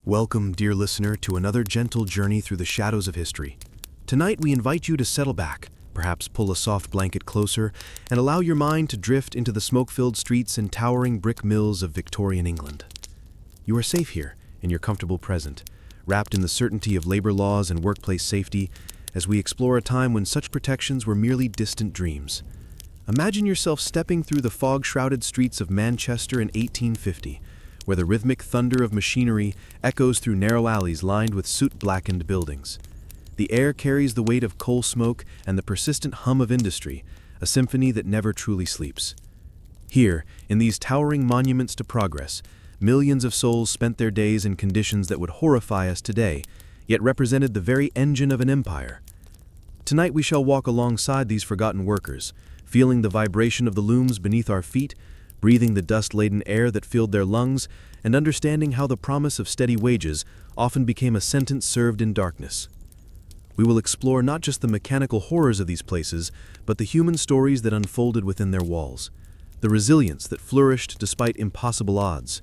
Welcome, dear listener, to another gentle journey through the shadows of history. Tonight we invite you to settle back, perhaps pull a soft blanket closer, and allow your mind to drift into the smoke-filled streets and towering brick mills of Victorian England. You are safe here, in your comfortable present, wrapped in the certainty of labor laws and workplace safety, as we explore a time when such protections were merely distant dreams. Imagine yourself stepping through the fog-shrouded streets of Manchester in 1850, where the rhythmic thunder of machinery echoes through narrow alleys lined with soot-blackened buildings. The air carries the weight of coal smoke and the persistent hum of industry, a symphony that never truly sleeps. Here, in these towering monuments to progress, millions of souls spent their days in conditions that would horrify us today, yet represented the very engine of an empire. Tonight we shall walk alongside these forgotten workers, feeling the vibration of the looms beneath our feet, breathing the dust-laden air that filled their lungs, and understanding how the promise of steady wages often became a sentence served in darkness. We will explore not just the mechanical horrors of these places, but the human stories that unfolded within their walls, the resilience that flourished despite impossible odds.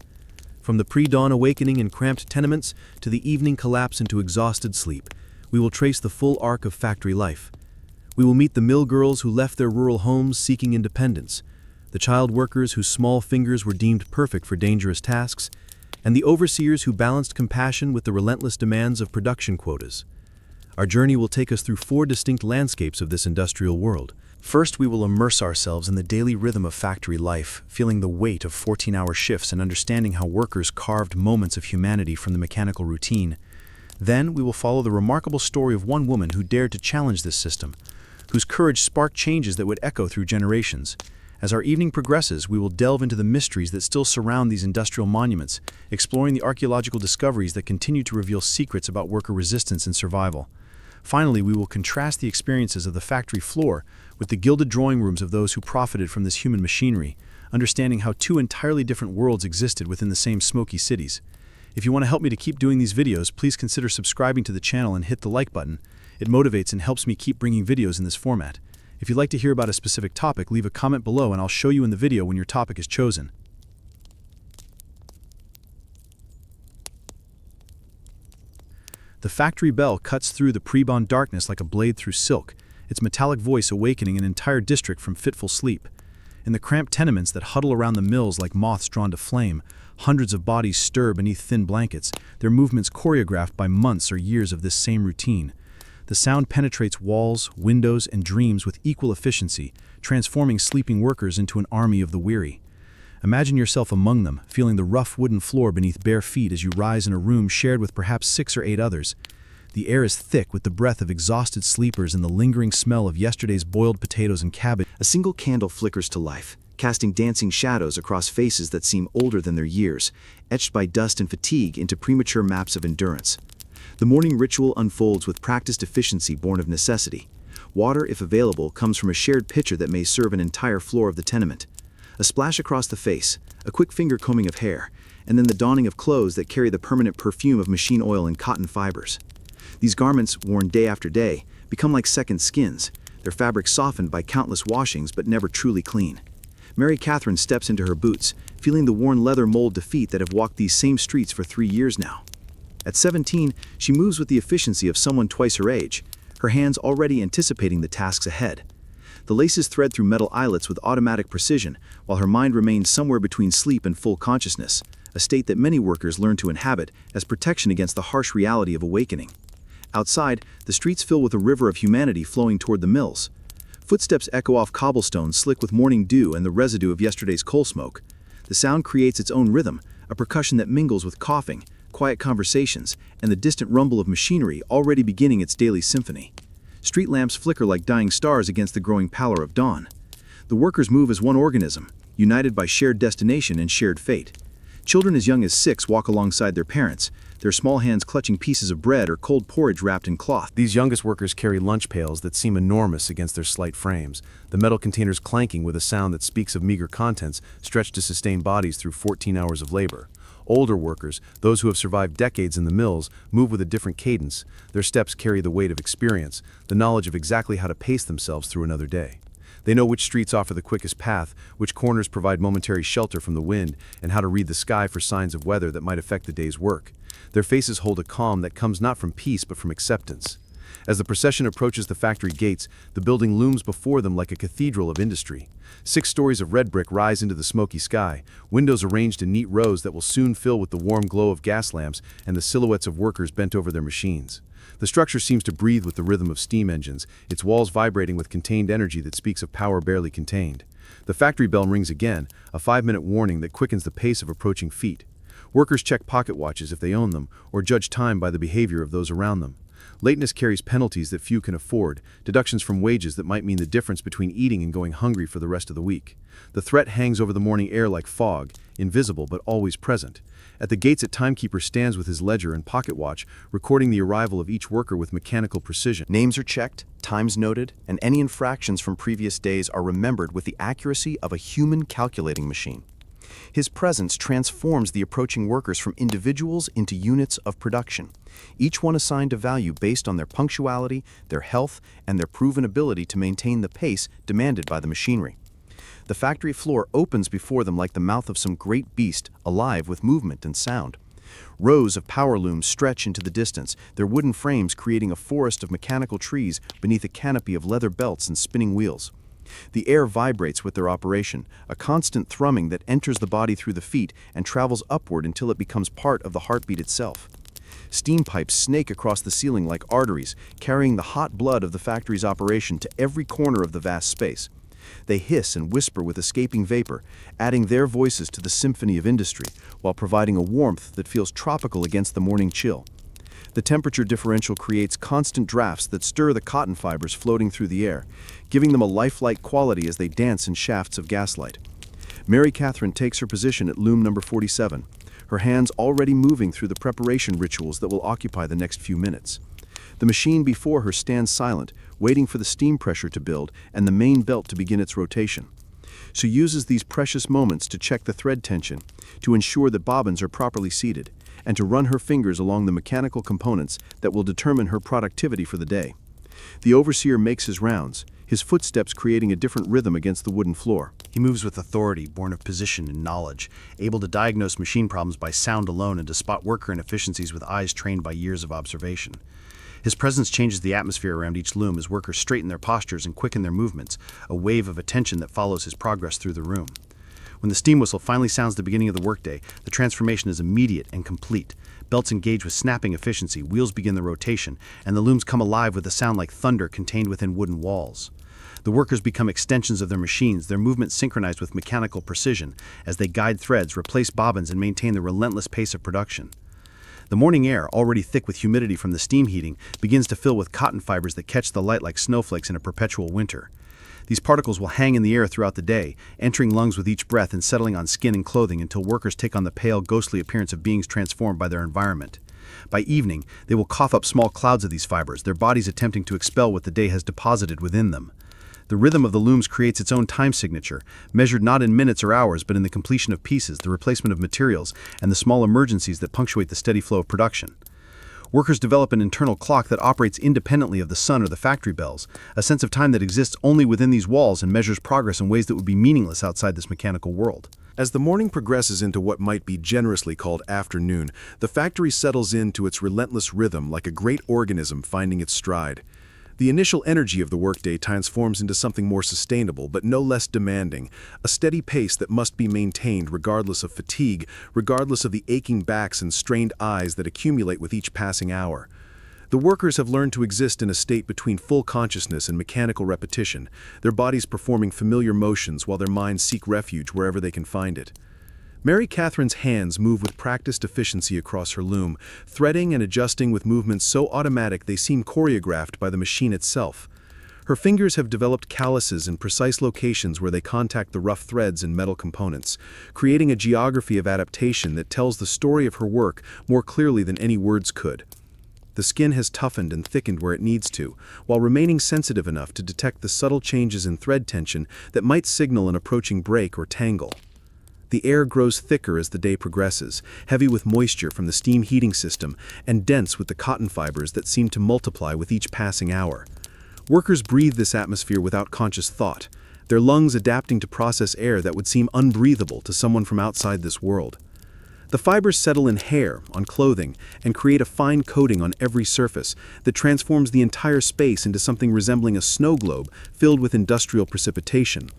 From the pre-dawn awakening in cramped tenements to the evening collapse into exhausted sleep, we will trace the full arc of factory life. We will meet the mill girls who left their rural homes seeking independence, the child workers whose small fingers were deemed perfect for dangerous tasks, and the overseers who balanced compassion with the relentless demands of production quotas. Our journey will take us through 4 distinct landscapes of this industrial world. First, we will immerse ourselves in the daily rhythm of factory life, feeling the weight of 14-hour shifts and understanding how workers carved moments of humanity from the mechanical routine. Then, we will follow the remarkable story of one woman who dared to challenge this system, whose courage sparked changes that would echo through generations. As our evening progresses, we will delve into the mysteries that still surround these industrial monuments, exploring the archaeological discoveries that continue to reveal secrets about worker resistance and survival. Finally, we will contrast the experiences of the factory floor with the gilded drawing rooms of those who profited from this human machinery, understanding how 2 entirely different worlds existed within the same smoky cities. If you want to help me to keep doing these videos, please consider subscribing to the channel and hit the like button. It motivates and helps me keep bringing videos in this format. If you'd like to hear about a specific topic, leave a comment below and I'll show you in the video when your topic is chosen. The factory bell cuts through the pre-dawn darkness like a blade through silk, its metallic voice awakening an entire district from fitful sleep. In the cramped tenements that huddle around the mills like moths drawn to flame, hundreds of bodies stir beneath thin blankets, their movements choreographed by months or years of this same routine. The sound penetrates walls, windows, and dreams with equal efficiency, transforming sleeping workers into an army of the weary. Imagine yourself among them, feeling the rough wooden floor beneath bare feet as you rise in a room shared with perhaps 6 or 8 others. The air is thick with the breath of exhausted sleepers and the lingering smell of yesterday's boiled potatoes and cabbage. A single candle flickers to life, casting dancing shadows across faces that seem older than their years, etched by dust and fatigue into premature maps of endurance. The morning ritual unfolds with practiced efficiency born of necessity. Water, if available, comes from a shared pitcher that may serve an entire floor of the tenement. A splash across the face, a quick finger combing of hair, and then the donning of clothes that carry the permanent perfume of machine oil and cotton fibers. These garments, worn day after day, become like second skins, their fabric softened by countless washings but never truly clean. Mary Catherine steps into her boots, feeling the worn leather mold to feet that have walked these same streets for 3 years now. At 17, she moves with the efficiency of someone twice her age, her hands already anticipating the tasks ahead. The laces thread through metal eyelets with automatic precision, while her mind remains somewhere between sleep and full consciousness, a state that many workers learn to inhabit as protection against the harsh reality of awakening. Outside, the streets fill with a river of humanity flowing toward the mills. Footsteps echo off cobblestones slick with morning dew and the residue of yesterday's coal smoke. The sound creates its own rhythm, a percussion that mingles with coughing, quiet conversations, and the distant rumble of machinery already beginning its daily symphony. Street lamps flicker like dying stars against the growing pallor of dawn. The workers move as one organism, united by shared destination and shared fate. Children as young as 6 walk alongside their parents, their small hands clutching pieces of bread or cold porridge wrapped in cloth. These youngest workers carry lunch pails that seem enormous against their slight frames, the metal containers clanking with a sound that speaks of meager contents stretched to sustain bodies through 14 hours of labor. Older workers, those who have survived decades in the mills, move with a different cadence. Their steps carry the weight of experience, the knowledge of exactly how to pace themselves through another day. They know which streets offer the quickest path, which corners provide momentary shelter from the wind, and how to read the sky for signs of weather that might affect the day's work. Their faces hold a calm that comes not from peace but from acceptance. As the procession approaches the factory gates, the building looms before them like a cathedral of industry. 6 stories of red brick rise into the smoky sky, windows arranged in neat rows that will soon fill with the warm glow of gas lamps and the silhouettes of workers bent over their machines. The structure seems to breathe with the rhythm of steam engines, its walls vibrating with contained energy that speaks of power barely contained. The factory bell rings again, a 5-minute warning that quickens the pace of approaching feet. Workers check pocket watches if they own them, or judge time by the behavior of those around them. Lateness carries penalties that few can afford, deductions from wages that might mean the difference between eating and going hungry for the rest of the week. The threat hangs over the morning air like fog, invisible but always present. At the gates, a timekeeper stands with his ledger and pocket watch, recording the arrival of each worker with mechanical precision. Names are checked, times noted, and any infractions from previous days are remembered with the accuracy of a human calculating machine. His presence transforms the approaching workers from individuals into units of production, each one assigned a value based on their punctuality, their health, and their proven ability to maintain the pace demanded by the machinery. The factory floor opens before them like the mouth of some great beast, alive with movement and sound. Rows of power looms stretch into the distance, their wooden frames creating a forest of mechanical trees beneath a canopy of leather belts and spinning wheels. The air vibrates with their operation, a constant thrumming that enters the body through the feet and travels upward until it becomes part of the heartbeat itself. Steam pipes snake across the ceiling like arteries, carrying the hot blood of the factory's operation to every corner of the vast space. They hiss and whisper with escaping vapor, adding their voices to the symphony of industry, while providing a warmth that feels tropical against the morning chill. The temperature differential creates constant drafts that stir the cotton fibers floating through the air, giving them a lifelike quality as they dance in shafts of gaslight. Mary Catherine takes her position at loom number 47, her hands already moving through the preparation rituals that will occupy the next few minutes. The machine before her stands silent, waiting for the steam pressure to build and the main belt to begin its rotation. She uses these precious moments to check the thread tension, to ensure that bobbins are properly seated, and to run her fingers along the mechanical components that will determine her productivity for the day. The overseer makes his rounds, his footsteps creating a different rhythm against the wooden floor. He moves with authority, born of position and knowledge, able to diagnose machine problems by sound alone and to spot worker inefficiencies with eyes trained by years of observation. His presence changes the atmosphere around each loom as workers straighten their postures and quicken their movements, a wave of attention that follows his progress through the room. When the steam whistle finally sounds the beginning of the workday, the transformation is immediate and complete. Belts engage with snapping efficiency, wheels begin the rotation, and the looms come alive with a sound like thunder contained within wooden walls. The workers become extensions of their machines, their movements synchronized with mechanical precision as they guide threads, replace bobbins, and maintain the relentless pace of production. The morning air, already thick with humidity from the steam heating, begins to fill with cotton fibers that catch the light like snowflakes in a perpetual winter. These particles will hang in the air throughout the day, entering lungs with each breath and settling on skin and clothing until workers take on the pale, ghostly appearance of beings transformed by their environment. By evening, they will cough up small clouds of these fibers, their bodies attempting to expel what the day has deposited within them. The rhythm of the looms creates its own time signature, measured not in minutes or hours but in the completion of pieces, the replacement of materials, and the small emergencies that punctuate the steady flow of production. Workers develop an internal clock that operates independently of the sun or the factory bells, a sense of time that exists only within these walls and measures progress in ways that would be meaningless outside this mechanical world. As the morning progresses into what might be generously called afternoon, the factory settles into its relentless rhythm like a great organism finding its stride. The initial energy of the workday transforms into something more sustainable but no less demanding, a steady pace that must be maintained regardless of fatigue, regardless of the aching backs and strained eyes that accumulate with each passing hour. The workers have learned to exist in a state between full consciousness and mechanical repetition, their bodies performing familiar motions while their minds seek refuge wherever they can find it. Mary Catherine's hands move with practiced efficiency across her loom, threading and adjusting with movements so automatic they seem choreographed by the machine itself. Her fingers have developed calluses in precise locations where they contact the rough threads and metal components, creating a geography of adaptation that tells the story of her work more clearly than any words could. The skin has toughened and thickened where it needs to, while remaining sensitive enough to detect the subtle changes in thread tension that might signal an approaching break or tangle. The air grows thicker as the day progresses, heavy with moisture from the steam heating system and dense with the cotton fibers that seem to multiply with each passing hour. Workers breathe this atmosphere without conscious thought, their lungs adapting to process air that would seem unbreathable to someone from outside this world. The fibers settle in hair, on clothing, and create a fine coating on every surface that transforms the entire space into something resembling a snow globe filled with industrial precipitation.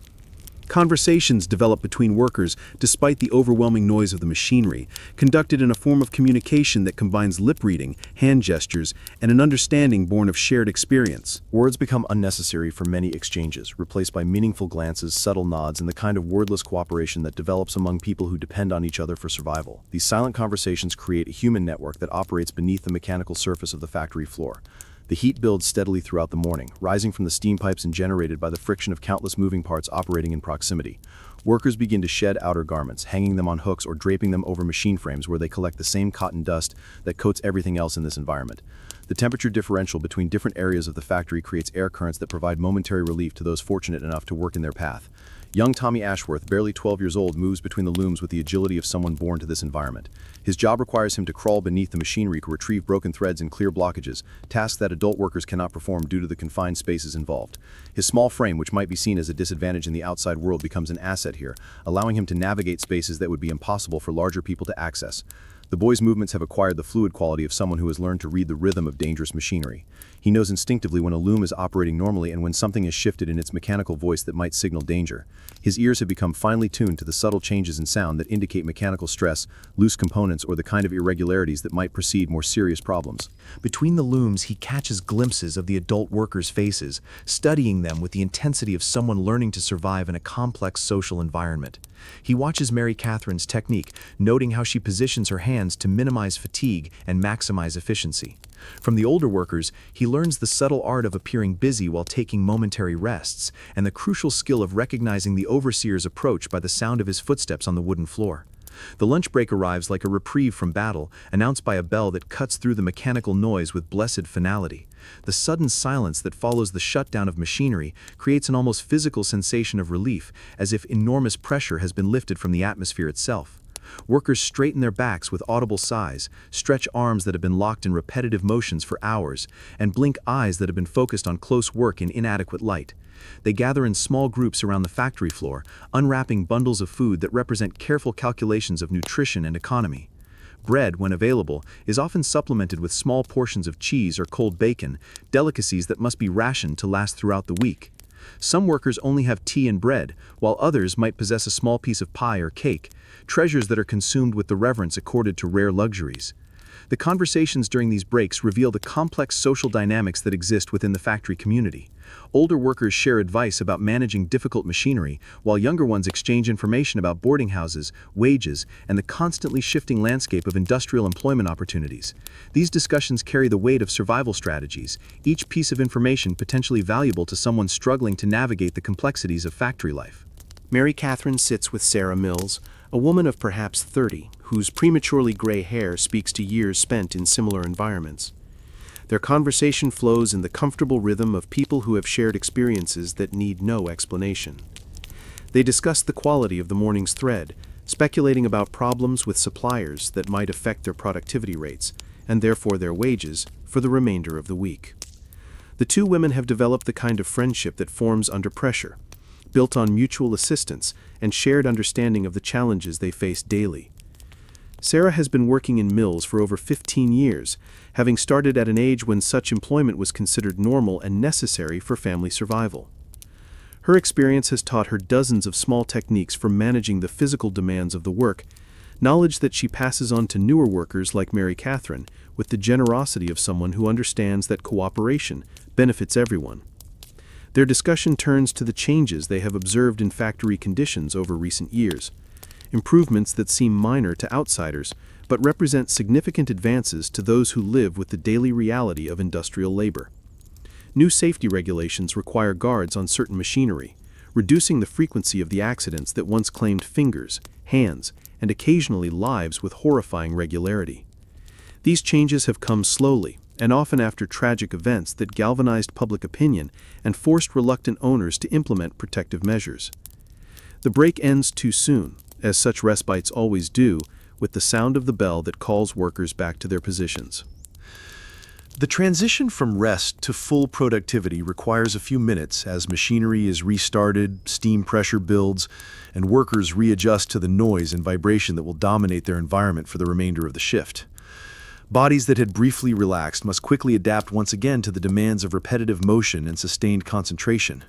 Conversations develop between workers despite the overwhelming noise of the machinery, conducted in a form of communication that combines lip reading, hand gestures, and an understanding born of shared experience. Words become unnecessary for many exchanges, replaced by meaningful glances, subtle nods, and the kind of wordless cooperation that develops among people who depend on each other for survival. These silent conversations create a human network that operates beneath the mechanical surface of the factory floor. The heat builds steadily throughout the morning, rising from the steam pipes and generated by the friction of countless moving parts operating in proximity. Workers begin to shed outer garments, hanging them on hooks or draping them over machine frames where they collect the same cotton dust that coats everything else in this environment. The temperature differential between different areas of the factory creates air currents that provide momentary relief to those fortunate enough to work in their path. Young Tommy Ashworth, barely 12 years old, moves between the looms with the agility of someone born to this environment. His job requires him to crawl beneath the machinery to retrieve broken threads and clear blockages, tasks that adult workers cannot perform due to the confined spaces involved. His small frame, which might be seen as a disadvantage in the outside world, becomes an asset here, allowing him to navigate spaces that would be impossible for larger people to access. The boy's movements have acquired the fluid quality of someone who has learned to read the rhythm of dangerous machinery. He knows instinctively when a loom is operating normally and when something is shifted in its mechanical voice that might signal danger. His ears have become finely tuned to the subtle changes in sound that indicate mechanical stress, loose components, or the kind of irregularities that might precede more serious problems. Between the looms, he catches glimpses of the adult workers' faces, studying them with the intensity of someone learning to survive in a complex social environment. He watches Mary Catherine's technique, noting how she positions her hands to minimize fatigue and maximize efficiency. From the older workers, he learns the subtle art of appearing busy while taking momentary rests, and the crucial skill of recognizing the overseer's approach by the sound of his footsteps on the wooden floor. The lunch break arrives like a reprieve from battle, announced by a bell that cuts through the mechanical noise with blessed finality. The sudden silence that follows the shutdown of machinery creates an almost physical sensation of relief, as if enormous pressure has been lifted from the atmosphere itself. Workers straighten their backs with audible sighs, stretch arms that have been locked in repetitive motions for hours, and blink eyes that have been focused on close work in inadequate light. They gather in small groups around the factory floor, unwrapping bundles of food that represent careful calculations of nutrition and economy. Bread, when available, is often supplemented with small portions of cheese or cold bacon, delicacies that must be rationed to last throughout the week. Some workers only have tea and bread, while others might possess a small piece of pie or cake, treasures that are consumed with the reverence accorded to rare luxuries. The conversations during these breaks reveal the complex social dynamics that exist within the factory community. Older workers share advice about managing difficult machinery, while younger ones exchange information about boarding houses, wages, and the constantly shifting landscape of industrial employment opportunities. These discussions carry the weight of survival strategies, each piece of information potentially valuable to someone struggling to navigate the complexities of factory life. Mary Catherine sits with Sarah Mills, a woman of perhaps 30, whose prematurely gray hair speaks to years spent in similar environments. Their conversation flows in the comfortable rhythm of people who have shared experiences that need no explanation. They discuss the quality of the morning's thread, speculating about problems with suppliers that might affect their productivity rates, and therefore their wages, for the remainder of the week. The two women have developed the kind of friendship that forms under pressure, built on mutual assistance and shared understanding of the challenges they face daily. Sarah has been working in mills for over 15 years, having started at an age when such employment was considered normal and necessary for family survival. Her experience has taught her dozens of small techniques for managing the physical demands of the work, knowledge that she passes on to newer workers like Mary Catherine, with the generosity of someone who understands that cooperation benefits everyone. Their discussion turns to the changes they have observed in factory conditions over recent years, improvements that seem minor to outsiders, but represent significant advances to those who live with the daily reality of industrial labor. New safety regulations require guards on certain machinery, reducing the frequency of the accidents that once claimed fingers, hands, and occasionally lives with horrifying regularity. These changes have come slowly, and often after tragic events that galvanized public opinion and forced reluctant owners to implement protective measures. The break ends too soon, as such respites always do, with the sound of the bell that calls workers back to their positions. The transition from rest to full productivity requires a few minutes as machinery is restarted, steam pressure builds, and workers readjust to the noise and vibration that will dominate their environment for the remainder of the shift. Bodies that had briefly relaxed must quickly adapt once again to the demands of repetitive motion and sustained concentration.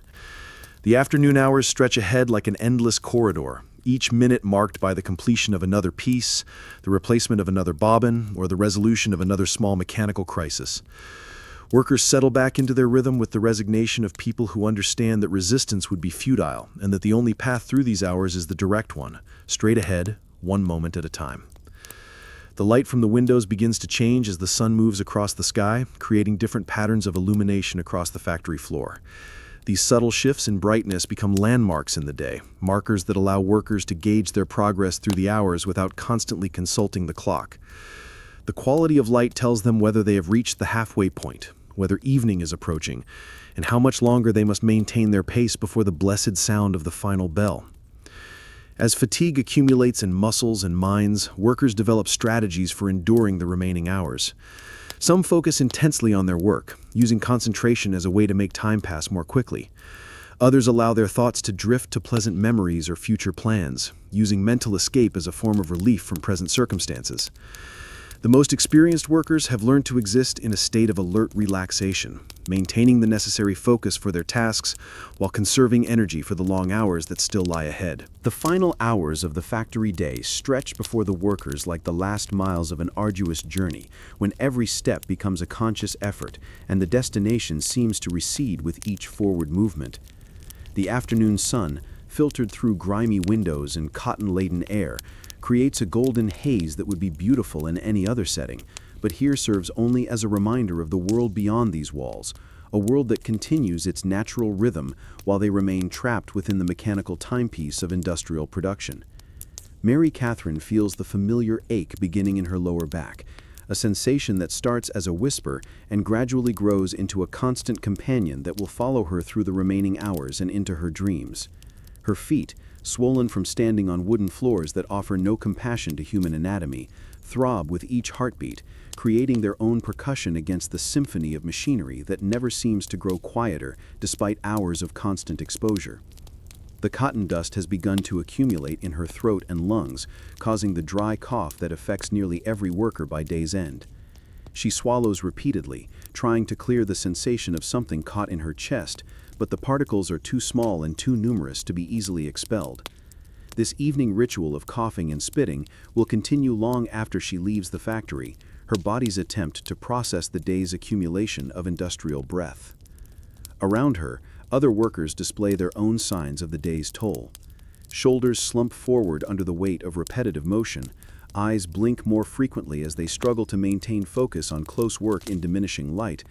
The afternoon hours stretch ahead like an endless corridor, each minute marked by the completion of another piece, the replacement of another bobbin, or the resolution of another small mechanical crisis. Workers settle back into their rhythm with the resignation of people who understand that resistance would be futile and that the only path through these hours is the direct one, straight ahead, one moment at a time. The light from the windows begins to change as the sun moves across the sky, creating different patterns of illumination across the factory floor. These subtle shifts in brightness become landmarks in the day, markers that allow workers to gauge their progress through the hours without constantly consulting the clock. The quality of light tells them whether they have reached the halfway point, whether evening is approaching, and how much longer they must maintain their pace before the blessed sound of the final bell. As fatigue accumulates in muscles and minds, workers develop strategies for enduring the remaining hours. Some focus intensely on their work, using concentration as a way to make time pass more quickly. Others allow their thoughts to drift to pleasant memories or future plans, using mental escape as a form of relief from present circumstances. The most experienced workers have learned to exist in a state of alert relaxation, maintaining the necessary focus for their tasks while conserving energy for the long hours that still lie ahead. The final hours of the factory day stretch before the workers like the last miles of an arduous journey, when every step becomes a conscious effort and the destination seems to recede with each forward movement. The afternoon sun, filtered through grimy windows and cotton-laden air, creates a golden haze that would be beautiful in any other setting, but here serves only as a reminder of the world beyond these walls, a world that continues its natural rhythm while they remain trapped within the mechanical timepiece of industrial production. Mary Catherine feels the familiar ache beginning in her lower back, a sensation that starts as a whisper and gradually grows into a constant companion that will follow her through the remaining hours and into her dreams. Her feet, swollen from standing on wooden floors that offer no compassion to human anatomy, throb with each heartbeat, creating their own percussion against the symphony of machinery that never seems to grow quieter despite hours of constant exposure. The cotton dust has begun to accumulate in her throat and lungs, causing the dry cough that affects nearly every worker by day's end. She swallows repeatedly, trying to clear the sensation of something caught in her chest, but the particles are too small and too numerous to be easily expelled. This evening ritual of coughing and spitting will continue long after she leaves the factory, her body's attempt to process the day's accumulation of industrial breath. Around her, other workers display their own signs of the day's toll. Shoulders slump forward under the weight of repetitive motion, eyes blink more frequently as they struggle to maintain focus on close work in diminishing light,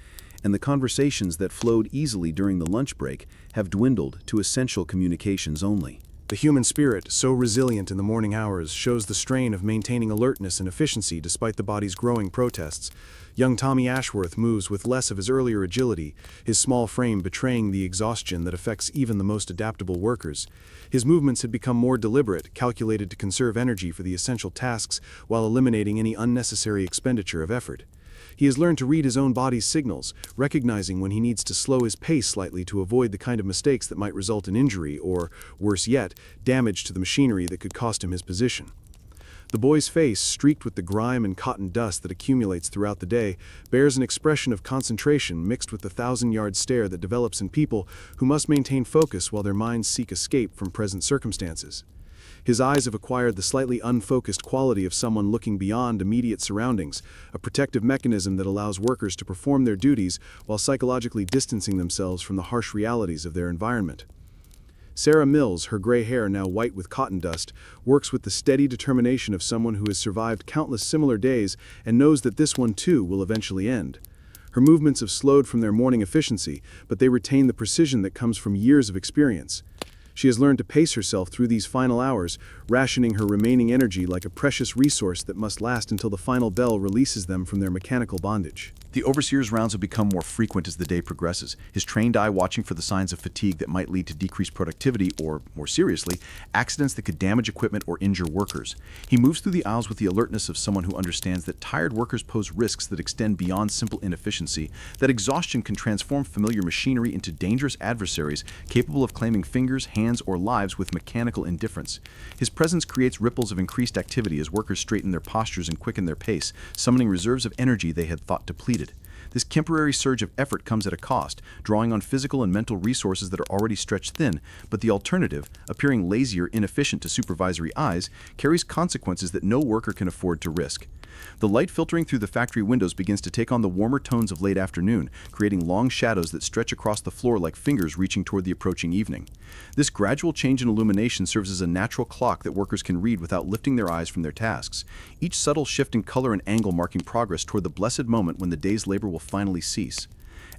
and the conversations that flowed easily during the lunch break have dwindled to essential communications only. The human spirit, so resilient in the morning hours, shows the strain of maintaining alertness and efficiency despite the body's growing protests. Young Tommy Ashworth moves with less of his earlier agility, his small frame betraying the exhaustion that affects even the most adaptable workers. His movements had become more deliberate, calculated to conserve energy for the essential tasks while eliminating any unnecessary expenditure of effort. He has learned to read his own body's signals, recognizing when he needs to slow his pace slightly to avoid the kind of mistakes that might result in injury or, worse yet, damage to the machinery that could cost him his position. The boy's face, streaked with the grime and cotton dust that accumulates throughout the day, bears an expression of concentration mixed with the thousand-yard stare that develops in people who must maintain focus while their minds seek escape from present circumstances. His eyes have acquired the slightly unfocused quality of someone looking beyond immediate surroundings, a protective mechanism that allows workers to perform their duties while psychologically distancing themselves from the harsh realities of their environment. Sarah Mills, her gray hair now white with cotton dust, works with the steady determination of someone who has survived countless similar days and knows that this one too will eventually end. Her movements have slowed from their morning efficiency, but they retain the precision that comes from years of experience. She has learned to pace herself through these final hours, rationing her remaining energy like a precious resource that must last until the final bell releases them from their mechanical bondage. The overseer's rounds have become more frequent as the day progresses, his trained eye watching for the signs of fatigue that might lead to decreased productivity or, more seriously, accidents that could damage equipment or injure workers. He moves through the aisles with the alertness of someone who understands that tired workers pose risks that extend beyond simple inefficiency, that exhaustion can transform familiar machinery into dangerous adversaries capable of claiming fingers, hands, or lives with mechanical indifference. His presence creates ripples of increased activity as workers straighten their postures and quicken their pace, summoning reserves of energy they had thought depleted. This temporary surge of effort comes at a cost, drawing on physical and mental resources that are already stretched thin, but the alternative, appearing lazy or inefficient to supervisory eyes, carries consequences that no worker can afford to risk. The light filtering through the factory windows begins to take on the warmer tones of late afternoon, creating long shadows that stretch across the floor like fingers reaching toward the approaching evening. This gradual change in illumination serves as a natural clock that workers can read without lifting their eyes from their tasks, each subtle shift in color and angle marking progress toward the blessed moment when the day's labor will finally cease.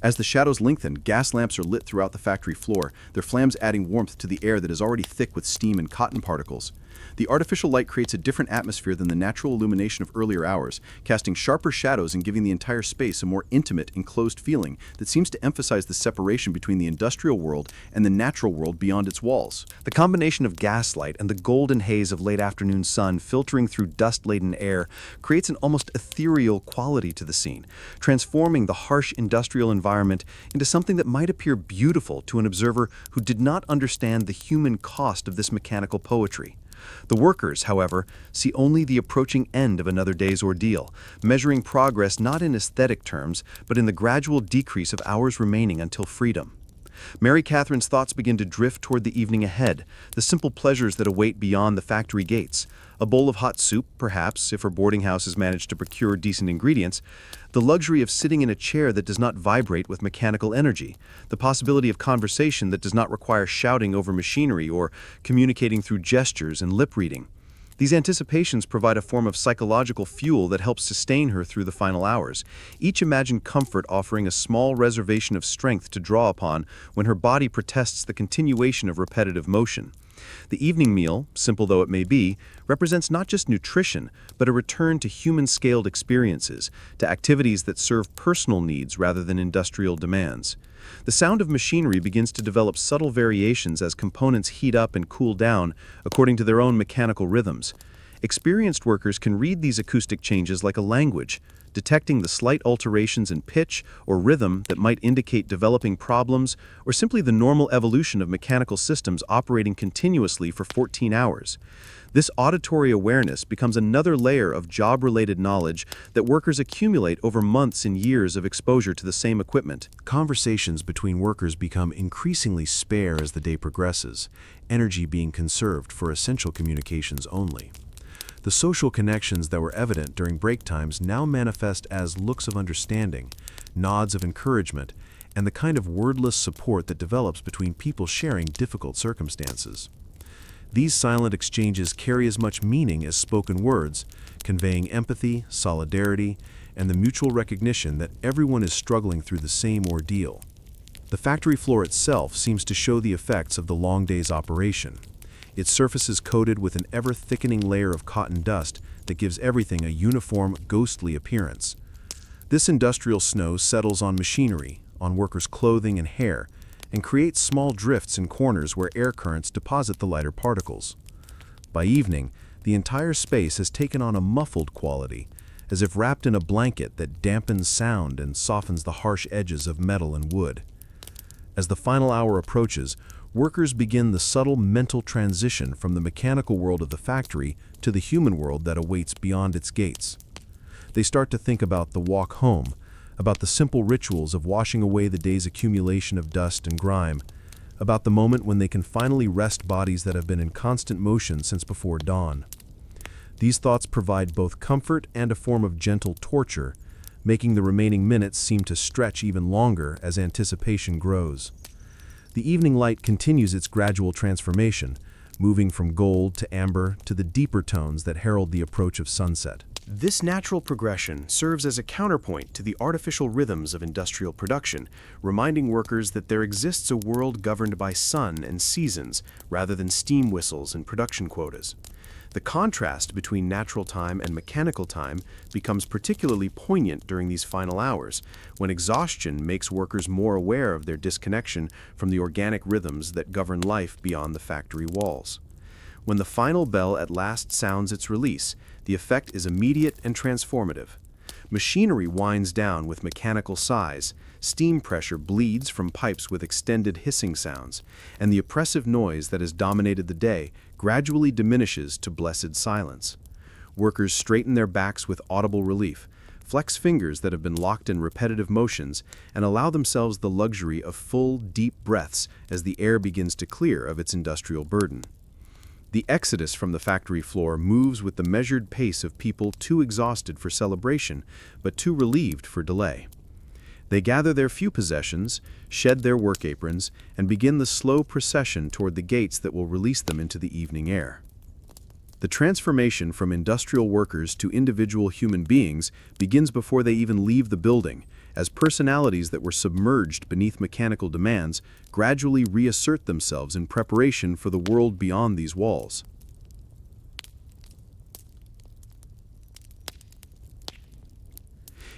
As the shadows lengthen, gas lamps are lit throughout the factory floor, their flames adding warmth to the air that is already thick with steam and cotton particles. The artificial light creates a different atmosphere than the natural illumination of earlier hours, casting sharper shadows and giving the entire space a more intimate, enclosed feeling that seems to emphasize the separation between the industrial world and the natural world beyond its walls. The combination of gaslight and the golden haze of late afternoon sun filtering through dust-laden air creates an almost ethereal quality to the scene, transforming the harsh industrial environment into something that might appear beautiful to an observer who did not understand the human cost of this mechanical poetry. The workers, however, see only the approaching end of another day's ordeal, measuring progress not in aesthetic terms, but in the gradual decrease of hours remaining until freedom. Mary Catherine's thoughts begin to drift toward the evening ahead, the simple pleasures that await beyond the factory gates. A bowl of hot soup, perhaps, if her boarding house has managed to procure decent ingredients, the luxury of sitting in a chair that does not vibrate with mechanical energy, the possibility of conversation that does not require shouting over machinery or communicating through gestures and lip reading. These anticipations provide a form of psychological fuel that helps sustain her through the final hours, each imagined comfort offering a small reservation of strength to draw upon when her body protests the continuation of repetitive motion. The evening meal, simple though it may be, represents not just nutrition, but a return to human-scaled experiences, to activities that serve personal needs rather than industrial demands. The sound of machinery begins to develop subtle variations as components heat up and cool down according to their own mechanical rhythms. Experienced workers can read these acoustic changes like a language, detecting the slight alterations in pitch or rhythm that might indicate developing problems or simply the normal evolution of mechanical systems operating continuously for 14 hours. This auditory awareness becomes another layer of job-related knowledge that workers accumulate over months and years of exposure to the same equipment. Conversations between workers become increasingly spare as the day progresses, energy being conserved for essential communications only. The social connections that were evident during break times now manifest as looks of understanding, nods of encouragement, and the kind of wordless support that develops between people sharing difficult circumstances. These silent exchanges carry as much meaning as spoken words, conveying empathy, solidarity, and the mutual recognition that everyone is struggling through the same ordeal. The factory floor itself seems to show the effects of the long day's operation. Its surface is coated with an ever-thickening layer of cotton dust that gives everything a uniform, ghostly appearance. This industrial snow settles on machinery, on workers' clothing and hair, and creates small drifts in corners where air currents deposit the lighter particles. By evening, the entire space has taken on a muffled quality, as if wrapped in a blanket that dampens sound and softens the harsh edges of metal and wood. As the final hour approaches, workers begin the subtle mental transition from the mechanical world of the factory to the human world that awaits beyond its gates. They start to think about the walk home, about the simple rituals of washing away the day's accumulation of dust and grime, about the moment when they can finally rest bodies that have been in constant motion since before dawn. These thoughts provide both comfort and a form of gentle torture, making the remaining minutes seem to stretch even longer as anticipation grows. The evening light continues its gradual transformation, moving from gold to amber to the deeper tones that herald the approach of sunset. This natural progression serves as a counterpoint to the artificial rhythms of industrial production, reminding workers that there exists a world governed by sun and seasons rather than steam whistles and production quotas. The contrast between natural time and mechanical time becomes particularly poignant during these final hours, when exhaustion makes workers more aware of their disconnection from the organic rhythms that govern life beyond the factory walls. When the final bell at last sounds its release, the effect is immediate and transformative. Machinery winds down with mechanical sighs, steam pressure bleeds from pipes with extended hissing sounds, and the oppressive noise that has dominated the day gradually diminishes to blessed silence. Workers straighten their backs with audible relief, flex fingers that have been locked in repetitive motions, and allow themselves the luxury of full, deep breaths as the air begins to clear of its industrial burden. The exodus from the factory floor moves with the measured pace of people too exhausted for celebration, but too relieved for delay. They gather their few possessions, shed their work aprons, and begin the slow procession toward the gates that will release them into the evening air. The transformation from industrial workers to individual human beings begins before they even leave the building, as personalities that were submerged beneath mechanical demands gradually reassert themselves in preparation for the world beyond these walls.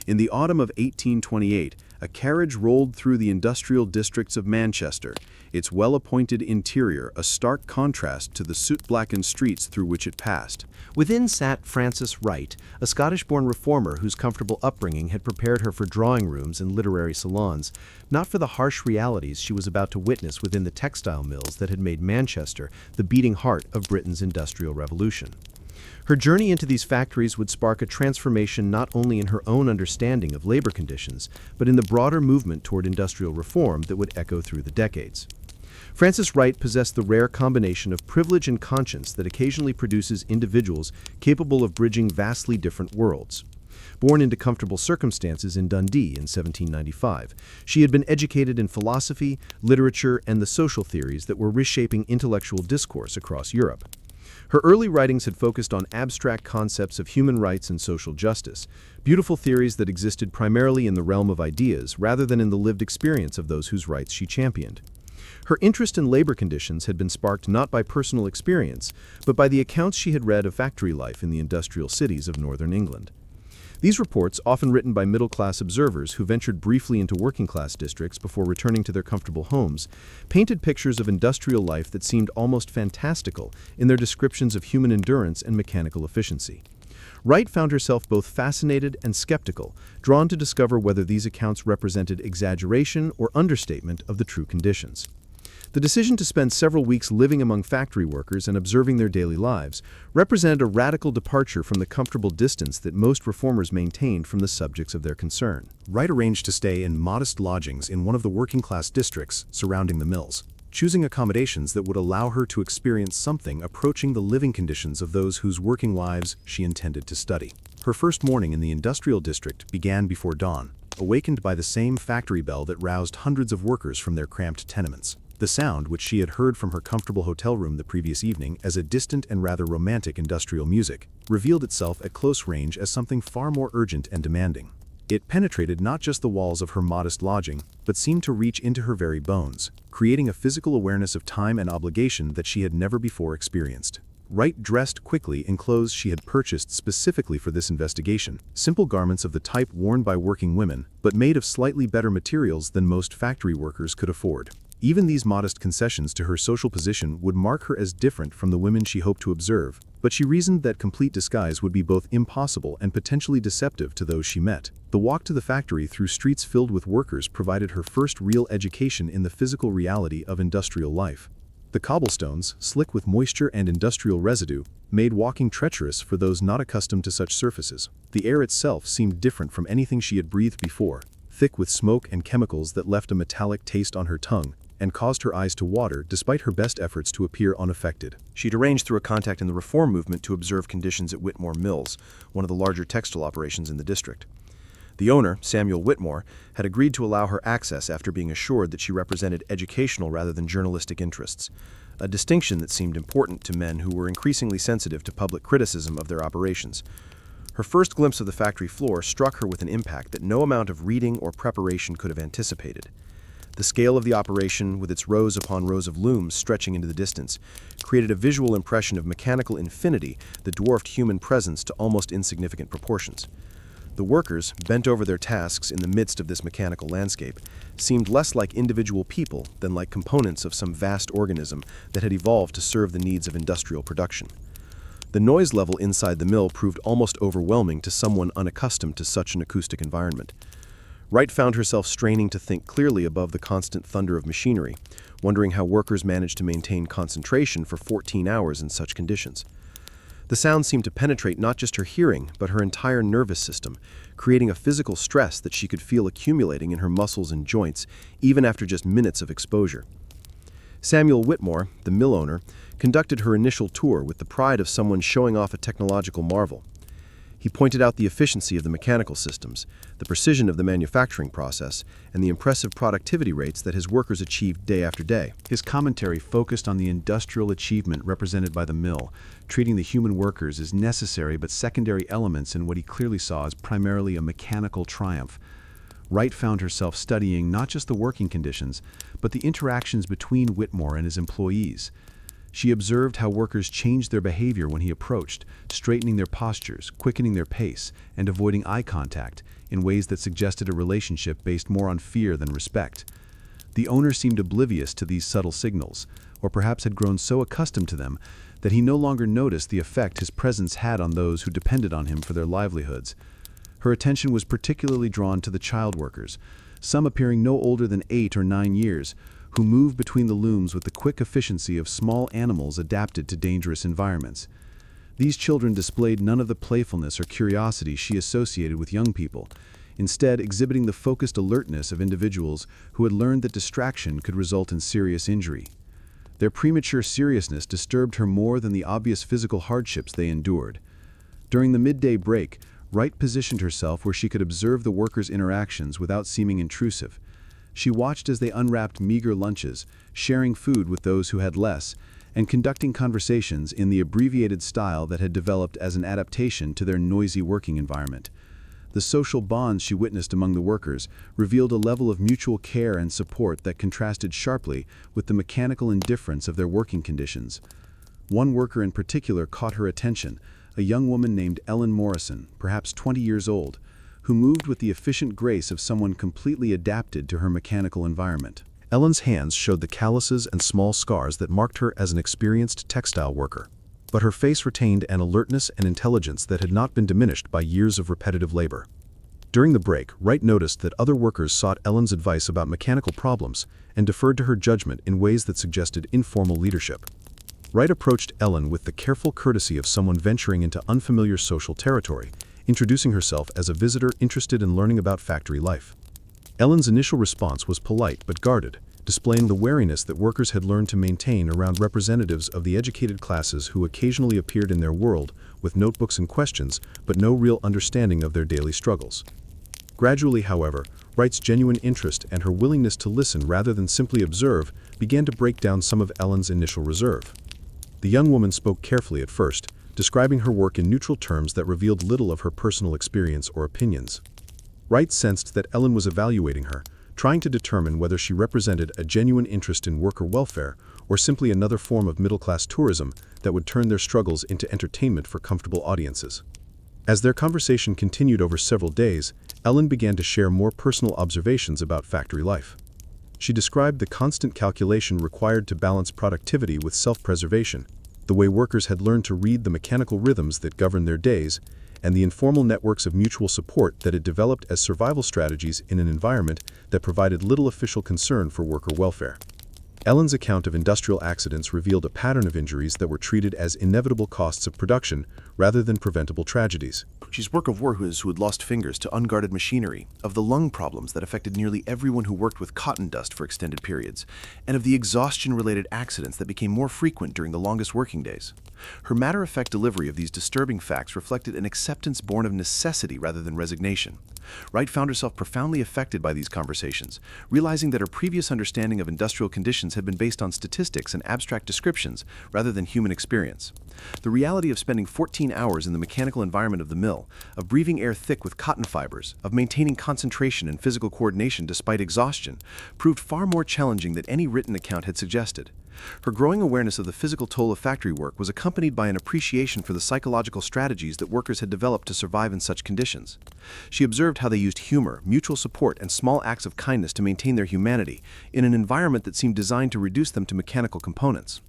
In the autumn of 1828, a carriage rolled through the industrial districts of Manchester, its well-appointed interior a stark contrast to the soot-blackened streets through which it passed. Within sat Frances Wright, a Scottish-born reformer whose comfortable upbringing had prepared her for drawing rooms and literary salons, not for the harsh realities she was about to witness within the textile mills that had made Manchester the beating heart of Britain's industrial revolution. Her journey into these factories would spark a transformation not only in her own understanding of labor conditions, but in the broader movement toward industrial reform that would echo through the decades. Frances Wright possessed the rare combination of privilege and conscience that occasionally produces individuals capable of bridging vastly different worlds. Born into comfortable circumstances in Dundee in 1795, she had been educated in philosophy, literature, and the social theories that were reshaping intellectual discourse across Europe. Her early writings had focused on abstract concepts of human rights and social justice, beautiful theories that existed primarily in the realm of ideas rather than in the lived experience of those whose rights she championed. Her interest in labor conditions had been sparked not by personal experience, but by the accounts she had read of factory life in the industrial cities of northern England. These reports, often written by middle-class observers who ventured briefly into working-class districts before returning to their comfortable homes, painted pictures of industrial life that seemed almost fantastical in their descriptions of human endurance and mechanical efficiency. Wright found herself both fascinated and skeptical, drawn to discover whether these accounts represented exaggeration or understatement of the true conditions. The decision to spend several weeks living among factory workers and observing their daily lives represented a radical departure from the comfortable distance that most reformers maintained from the subjects of their concern. Wright arranged to stay in modest lodgings in one of the working-class districts surrounding the mills, choosing accommodations that would allow her to experience something approaching the living conditions of those whose working lives she intended to study. Her first morning in the industrial district began before dawn, awakened by the same factory bell that roused hundreds of workers from their cramped tenements. The sound, which she had heard from her comfortable hotel room the previous evening as a distant and rather romantic industrial music, revealed itself at close range as something far more urgent and demanding. It penetrated not just the walls of her modest lodging, but seemed to reach into her very bones, creating a physical awareness of time and obligation that she had never before experienced. Wright dressed quickly in clothes she had purchased specifically for this investigation, simple garments of the type worn by working women, but made of slightly better materials than most factory workers could afford. Even these modest concessions to her social position would mark her as different from the women she hoped to observe, but she reasoned that complete disguise would be both impossible and potentially deceptive to those she met. The walk to the factory through streets filled with workers provided her first real education in the physical reality of industrial life. The cobblestones, slick with moisture and industrial residue, made walking treacherous for those not accustomed to such surfaces. The air itself seemed different from anything she had breathed before, thick with smoke and chemicals that left a metallic taste on her tongue, and caused her eyes to water despite her best efforts to appear unaffected. She'd arranged through a contact in the reform movement to observe conditions at Whitmore Mills, one of the larger textile operations in the district. The owner, Samuel Whitmore, had agreed to allow her access after being assured that she represented educational rather than journalistic interests, a distinction that seemed important to men who were increasingly sensitive to public criticism of their operations. Her first glimpse of the factory floor struck her with an impact that no amount of reading or preparation could have anticipated. The scale of the operation, with its rows upon rows of looms stretching into the distance, created a visual impression of mechanical infinity that dwarfed human presence to almost insignificant proportions. The workers, bent over their tasks in the midst of this mechanical landscape, seemed less like individual people than like components of some vast organism that had evolved to serve the needs of industrial production. The noise level inside the mill proved almost overwhelming to someone unaccustomed to such an acoustic environment. Wright found herself straining to think clearly above the constant thunder of machinery, wondering how workers managed to maintain concentration for 14 hours in such conditions. The sound seemed to penetrate not just her hearing, but her entire nervous system, creating a physical stress that she could feel accumulating in her muscles and joints, even after just minutes of exposure. Samuel Whitmore, the mill owner, conducted her initial tour with the pride of someone showing off a technological marvel. He pointed out the efficiency of the mechanical systems, the precision of the manufacturing process, and the impressive productivity rates that his workers achieved day after day. His commentary focused on the industrial achievement represented by the mill, treating the human workers as necessary but secondary elements in what he clearly saw as primarily a mechanical triumph. Wright found herself studying not just the working conditions, but the interactions between Whitmore and his employees. She observed how workers changed their behavior when he approached, straightening their postures, quickening their pace, and avoiding eye contact in ways that suggested a relationship based more on fear than respect. The owner seemed oblivious to these subtle signals, or perhaps had grown so accustomed to them that he no longer noticed the effect his presence had on those who depended on him for their livelihoods. Her attention was particularly drawn to the child workers, some appearing no older than 8 or 9 years, who moved between the looms with the quick efficiency of small animals adapted to dangerous environments. These children displayed none of the playfulness or curiosity she associated with young people, instead exhibiting the focused alertness of individuals who had learned that distraction could result in serious injury. Their premature seriousness disturbed her more than the obvious physical hardships they endured. During the midday break, Wright positioned herself where she could observe the workers' interactions without seeming intrusive. She watched as they unwrapped meager lunches, sharing food with those who had less, and conducting conversations in the abbreviated style that had developed as an adaptation to their noisy working environment. The social bonds she witnessed among the workers revealed a level of mutual care and support that contrasted sharply with the mechanical indifference of their working conditions. One worker in particular caught her attention, a young woman named Ellen Morrison, perhaps 20 years old, who moved with the efficient grace of someone completely adapted to her mechanical environment. Ellen's hands showed the calluses and small scars that marked her as an experienced textile worker, but her face retained an alertness and intelligence that had not been diminished by years of repetitive labor. During the break, Wright noticed that other workers sought Ellen's advice about mechanical problems and deferred to her judgment in ways that suggested informal leadership. Wright approached Ellen with the careful courtesy of someone venturing into unfamiliar social territory, introducing herself as a visitor interested in learning about factory life. Ellen's initial response was polite but guarded, displaying the wariness that workers had learned to maintain around representatives of the educated classes who occasionally appeared in their world with notebooks and questions, but no real understanding of their daily struggles. Gradually, however, Wright's genuine interest and her willingness to listen rather than simply observe began to break down some of Ellen's initial reserve. The young woman spoke carefully at first, describing her work in neutral terms that revealed little of her personal experience or opinions. Wright sensed that Ellen was evaluating her, trying to determine whether she represented a genuine interest in worker welfare or simply another form of middle-class tourism that would turn their struggles into entertainment for comfortable audiences. As their conversation continued over several days, Ellen began to share more personal observations about factory life. She described the constant calculation required to balance productivity with self-preservation, the way workers had learned to read the mechanical rhythms that governed their days, and the informal networks of mutual support that had developed as survival strategies in an environment that provided little official concern for worker welfare. Ellen's account of industrial accidents revealed a pattern of injuries that were treated as inevitable costs of production rather than preventable tragedies. She's work of workers who had lost fingers to unguarded machinery, of the lung problems that affected nearly everyone who worked with cotton dust for extended periods, and of the exhaustion-related accidents that became more frequent during the longest working days. Her matter-of-fact delivery of these disturbing facts reflected an acceptance born of necessity rather than resignation. Wright found herself profoundly affected by these conversations, realizing that her previous understanding of industrial conditions had been based on statistics and abstract descriptions rather than human experience. The reality of spending 14 14 hours in the mechanical environment of the mill, of breathing air thick with cotton fibers, of maintaining concentration and physical coordination despite exhaustion, proved far more challenging than any written account had suggested. Her growing awareness of the physical toll of factory work was accompanied by an appreciation for the psychological strategies that workers had developed to survive in such conditions. She observed how they used humor, mutual support, and small acts of kindness to maintain their humanity in an environment that seemed designed to reduce them to mechanical components.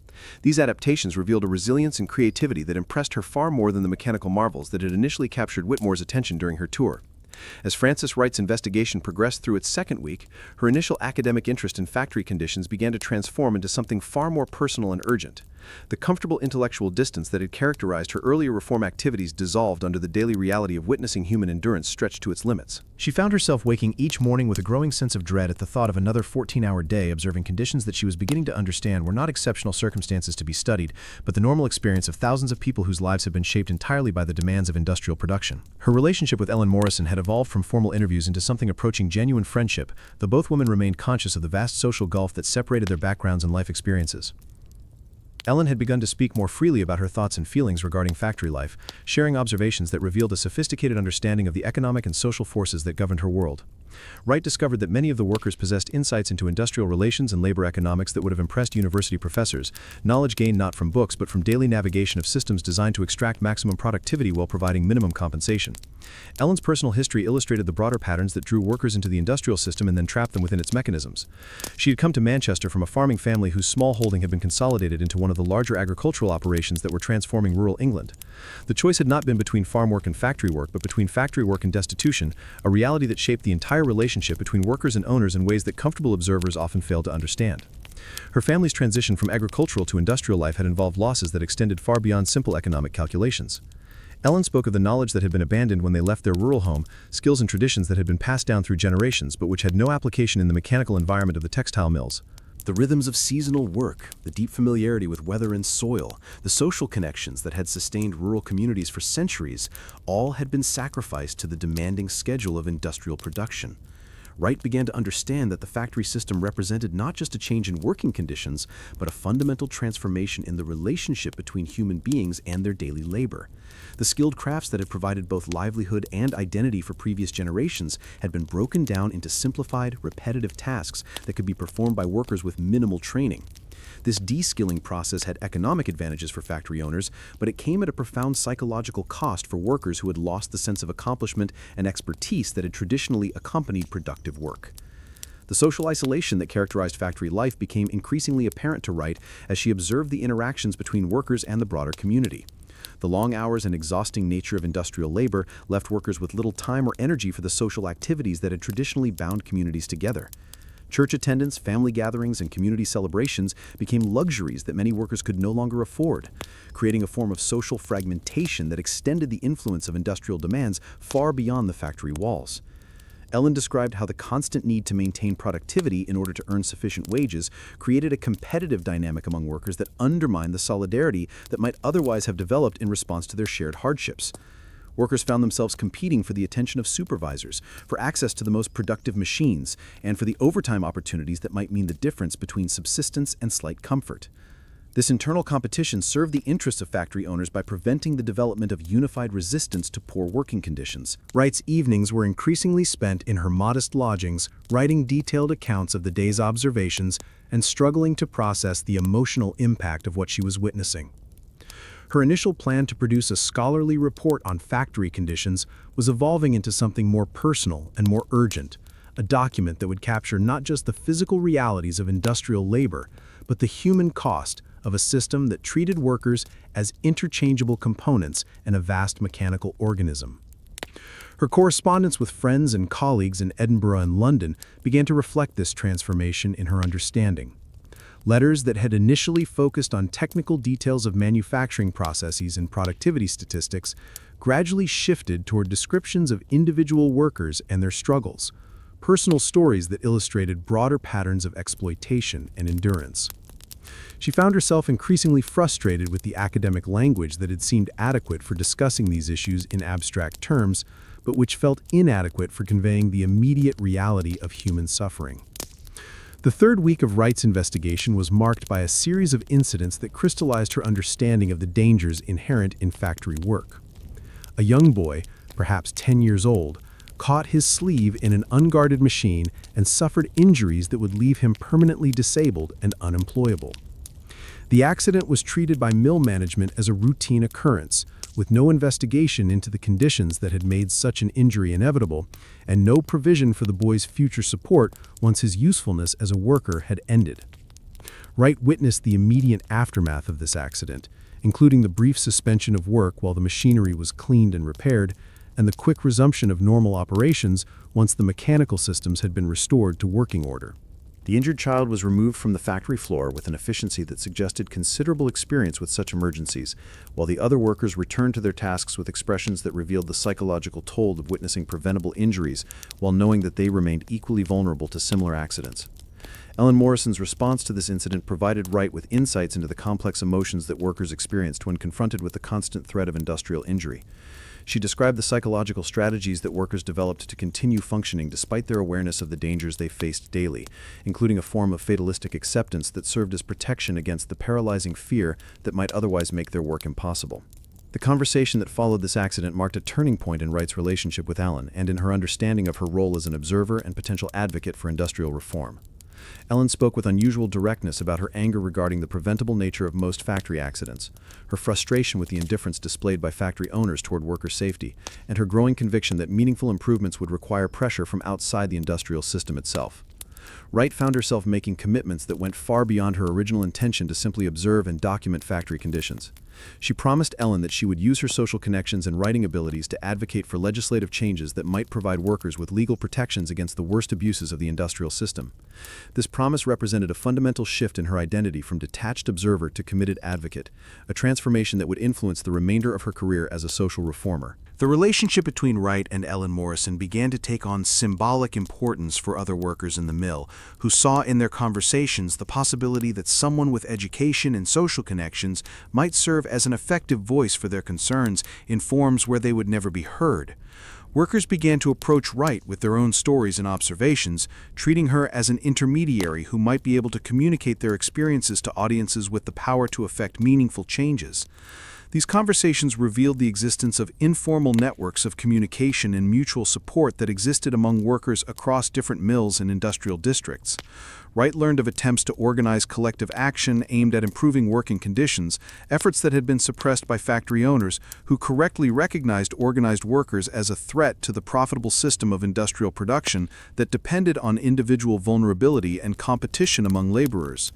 These adaptations revealed a resilience and creativity that impressed her far more than the mechanical marvels that had initially captured Whitmore's attention during her tour. As Frances Wright's investigation progressed through its second week, her initial academic interest in factory conditions began to transform into something far more personal and urgent. The comfortable intellectual distance that had characterized her earlier reform activities dissolved under the daily reality of witnessing human endurance stretched to its limits. She found herself waking each morning with a growing sense of dread at the thought of another 14-hour day observing conditions that she was beginning to understand were not exceptional circumstances to be studied, but the normal experience of thousands of people whose lives had been shaped entirely by the demands of industrial production. Her relationship with Ellen Morrison had evolved from formal interviews into something approaching genuine friendship, though both women remained conscious of the vast social gulf that separated their backgrounds and life experiences. Ellen had begun to speak more freely about her thoughts and feelings regarding factory life, sharing observations that revealed a sophisticated understanding of the economic and social forces that governed her world. Wright discovered that many of the workers possessed insights into industrial relations and labor economics that would have impressed university professors, knowledge gained not from books but from daily navigation of systems designed to extract maximum productivity while providing minimum compensation. Ellen's personal history illustrated the broader patterns that drew workers into the industrial system and then trapped them within its mechanisms. She had come to Manchester from a farming family whose small holding had been consolidated into one of the larger agricultural operations that were transforming rural England. The choice had not been between farm work and factory work, but between factory work and destitution, a reality that shaped the entire relationship between workers and owners in ways that comfortable observers often failed to understand. Her family's transition from agricultural to industrial life had involved losses that extended far beyond simple economic calculations. Ellen spoke of the knowledge that had been abandoned when they left their rural home, skills and traditions that had been passed down through generations but which had no application in the mechanical environment of the textile mills. The rhythms of seasonal work, the deep familiarity with weather and soil, the social connections that had sustained rural communities for centuries, all had been sacrificed to the demanding schedule of industrial production. Wright began to understand that the factory system represented not just a change in working conditions, but a fundamental transformation in the relationship between human beings and their daily labor. The skilled crafts that had provided both livelihood and identity for previous generations had been broken down into simplified, repetitive tasks that could be performed by workers with minimal training. This de-skilling process had economic advantages for factory owners, but it came at a profound psychological cost for workers who had lost the sense of accomplishment and expertise that had traditionally accompanied productive work. The social isolation that characterized factory life became increasingly apparent to Wright as she observed the interactions between workers and the broader community. The long hours and exhausting nature of industrial labor left workers with little time or energy for the social activities that had traditionally bound communities together. Church attendance, family gatherings, and community celebrations became luxuries that many workers could no longer afford, creating a form of social fragmentation that extended the influence of industrial demands far beyond the factory walls. Ellen described how the constant need to maintain productivity in order to earn sufficient wages created a competitive dynamic among workers that undermined the solidarity that might otherwise have developed in response to their shared hardships. Workers found themselves competing for the attention of supervisors, for access to the most productive machines, and for the overtime opportunities that might mean the difference between subsistence and slight comfort. This internal competition served the interests of factory owners by preventing the development of unified resistance to poor working conditions. Wright's evenings were increasingly spent in her modest lodgings, writing detailed accounts of the day's observations and struggling to process the emotional impact of what she was witnessing. Her initial plan to produce a scholarly report on factory conditions was evolving into something more personal and more urgent, a document that would capture not just the physical realities of industrial labor, but the human cost of a system that treated workers as interchangeable components in a vast mechanical organism. Her correspondence with friends and colleagues in Edinburgh and London began to reflect this transformation in her understanding. Letters that had initially focused on technical details of manufacturing processes and productivity statistics gradually shifted toward descriptions of individual workers and their struggles, personal stories that illustrated broader patterns of exploitation and endurance. She found herself increasingly frustrated with the academic language that had seemed adequate for discussing these issues in abstract terms, but which felt inadequate for conveying the immediate reality of human suffering. The third week of Wright's investigation was marked by a series of incidents that crystallized her understanding of the dangers inherent in factory work. A young boy, perhaps 10 years old, caught his sleeve in an unguarded machine and suffered injuries that would leave him permanently disabled and unemployable. The accident was treated by mill management as a routine occurrence, with no investigation into the conditions that had made such an injury inevitable, and no provision for the boy's future support once his usefulness as a worker had ended. Wright witnessed the immediate aftermath of this accident, including the brief suspension of work while the machinery was cleaned and repaired, and the quick resumption of normal operations once the mechanical systems had been restored to working order. The injured child was removed from the factory floor with an efficiency that suggested considerable experience with such emergencies, while the other workers returned to their tasks with expressions that revealed the psychological toll of witnessing preventable injuries while knowing that they remained equally vulnerable to similar accidents. Ellen Morrison's response to this incident provided Wright with insights into the complex emotions that workers experienced when confronted with the constant threat of industrial injury. She described the psychological strategies that workers developed to continue functioning despite their awareness of the dangers they faced daily, including a form of fatalistic acceptance that served as protection against the paralyzing fear that might otherwise make their work impossible. The conversation that followed this accident marked a turning point in Wright's relationship with Ellen and in her understanding of her role as an observer and potential advocate for industrial reform. Ellen spoke with unusual directness about her anger regarding the preventable nature of most factory accidents, her frustration with the indifference displayed by factory owners toward worker safety, and her growing conviction that meaningful improvements would require pressure from outside the industrial system itself. Wright found herself making commitments that went far beyond her original intention to simply observe and document factory conditions. She promised Ellen that she would use her social connections and writing abilities to advocate for legislative changes that might provide workers with legal protections against the worst abuses of the industrial system. This promise represented a fundamental shift in her identity from detached observer to committed advocate, a transformation that would influence the remainder of her career as a social reformer. The relationship between Wright and Ellen Morrison began to take on symbolic importance for other workers in the mill, who saw in their conversations the possibility that someone with education and social connections might serve as an effective voice for their concerns in forms where they would never be heard. Workers began to approach Wright with their own stories and observations, treating her as an intermediary who might be able to communicate their experiences to audiences with the power to effect meaningful changes. These conversations revealed the existence of informal networks of communication and mutual support that existed among workers across different mills and industrial districts. Wright learned of attempts to organize collective action aimed at improving working conditions, efforts that had been suppressed by factory owners who correctly recognized organized workers as a threat to the profitable system of industrial production that depended on individual vulnerability and competition among laborers.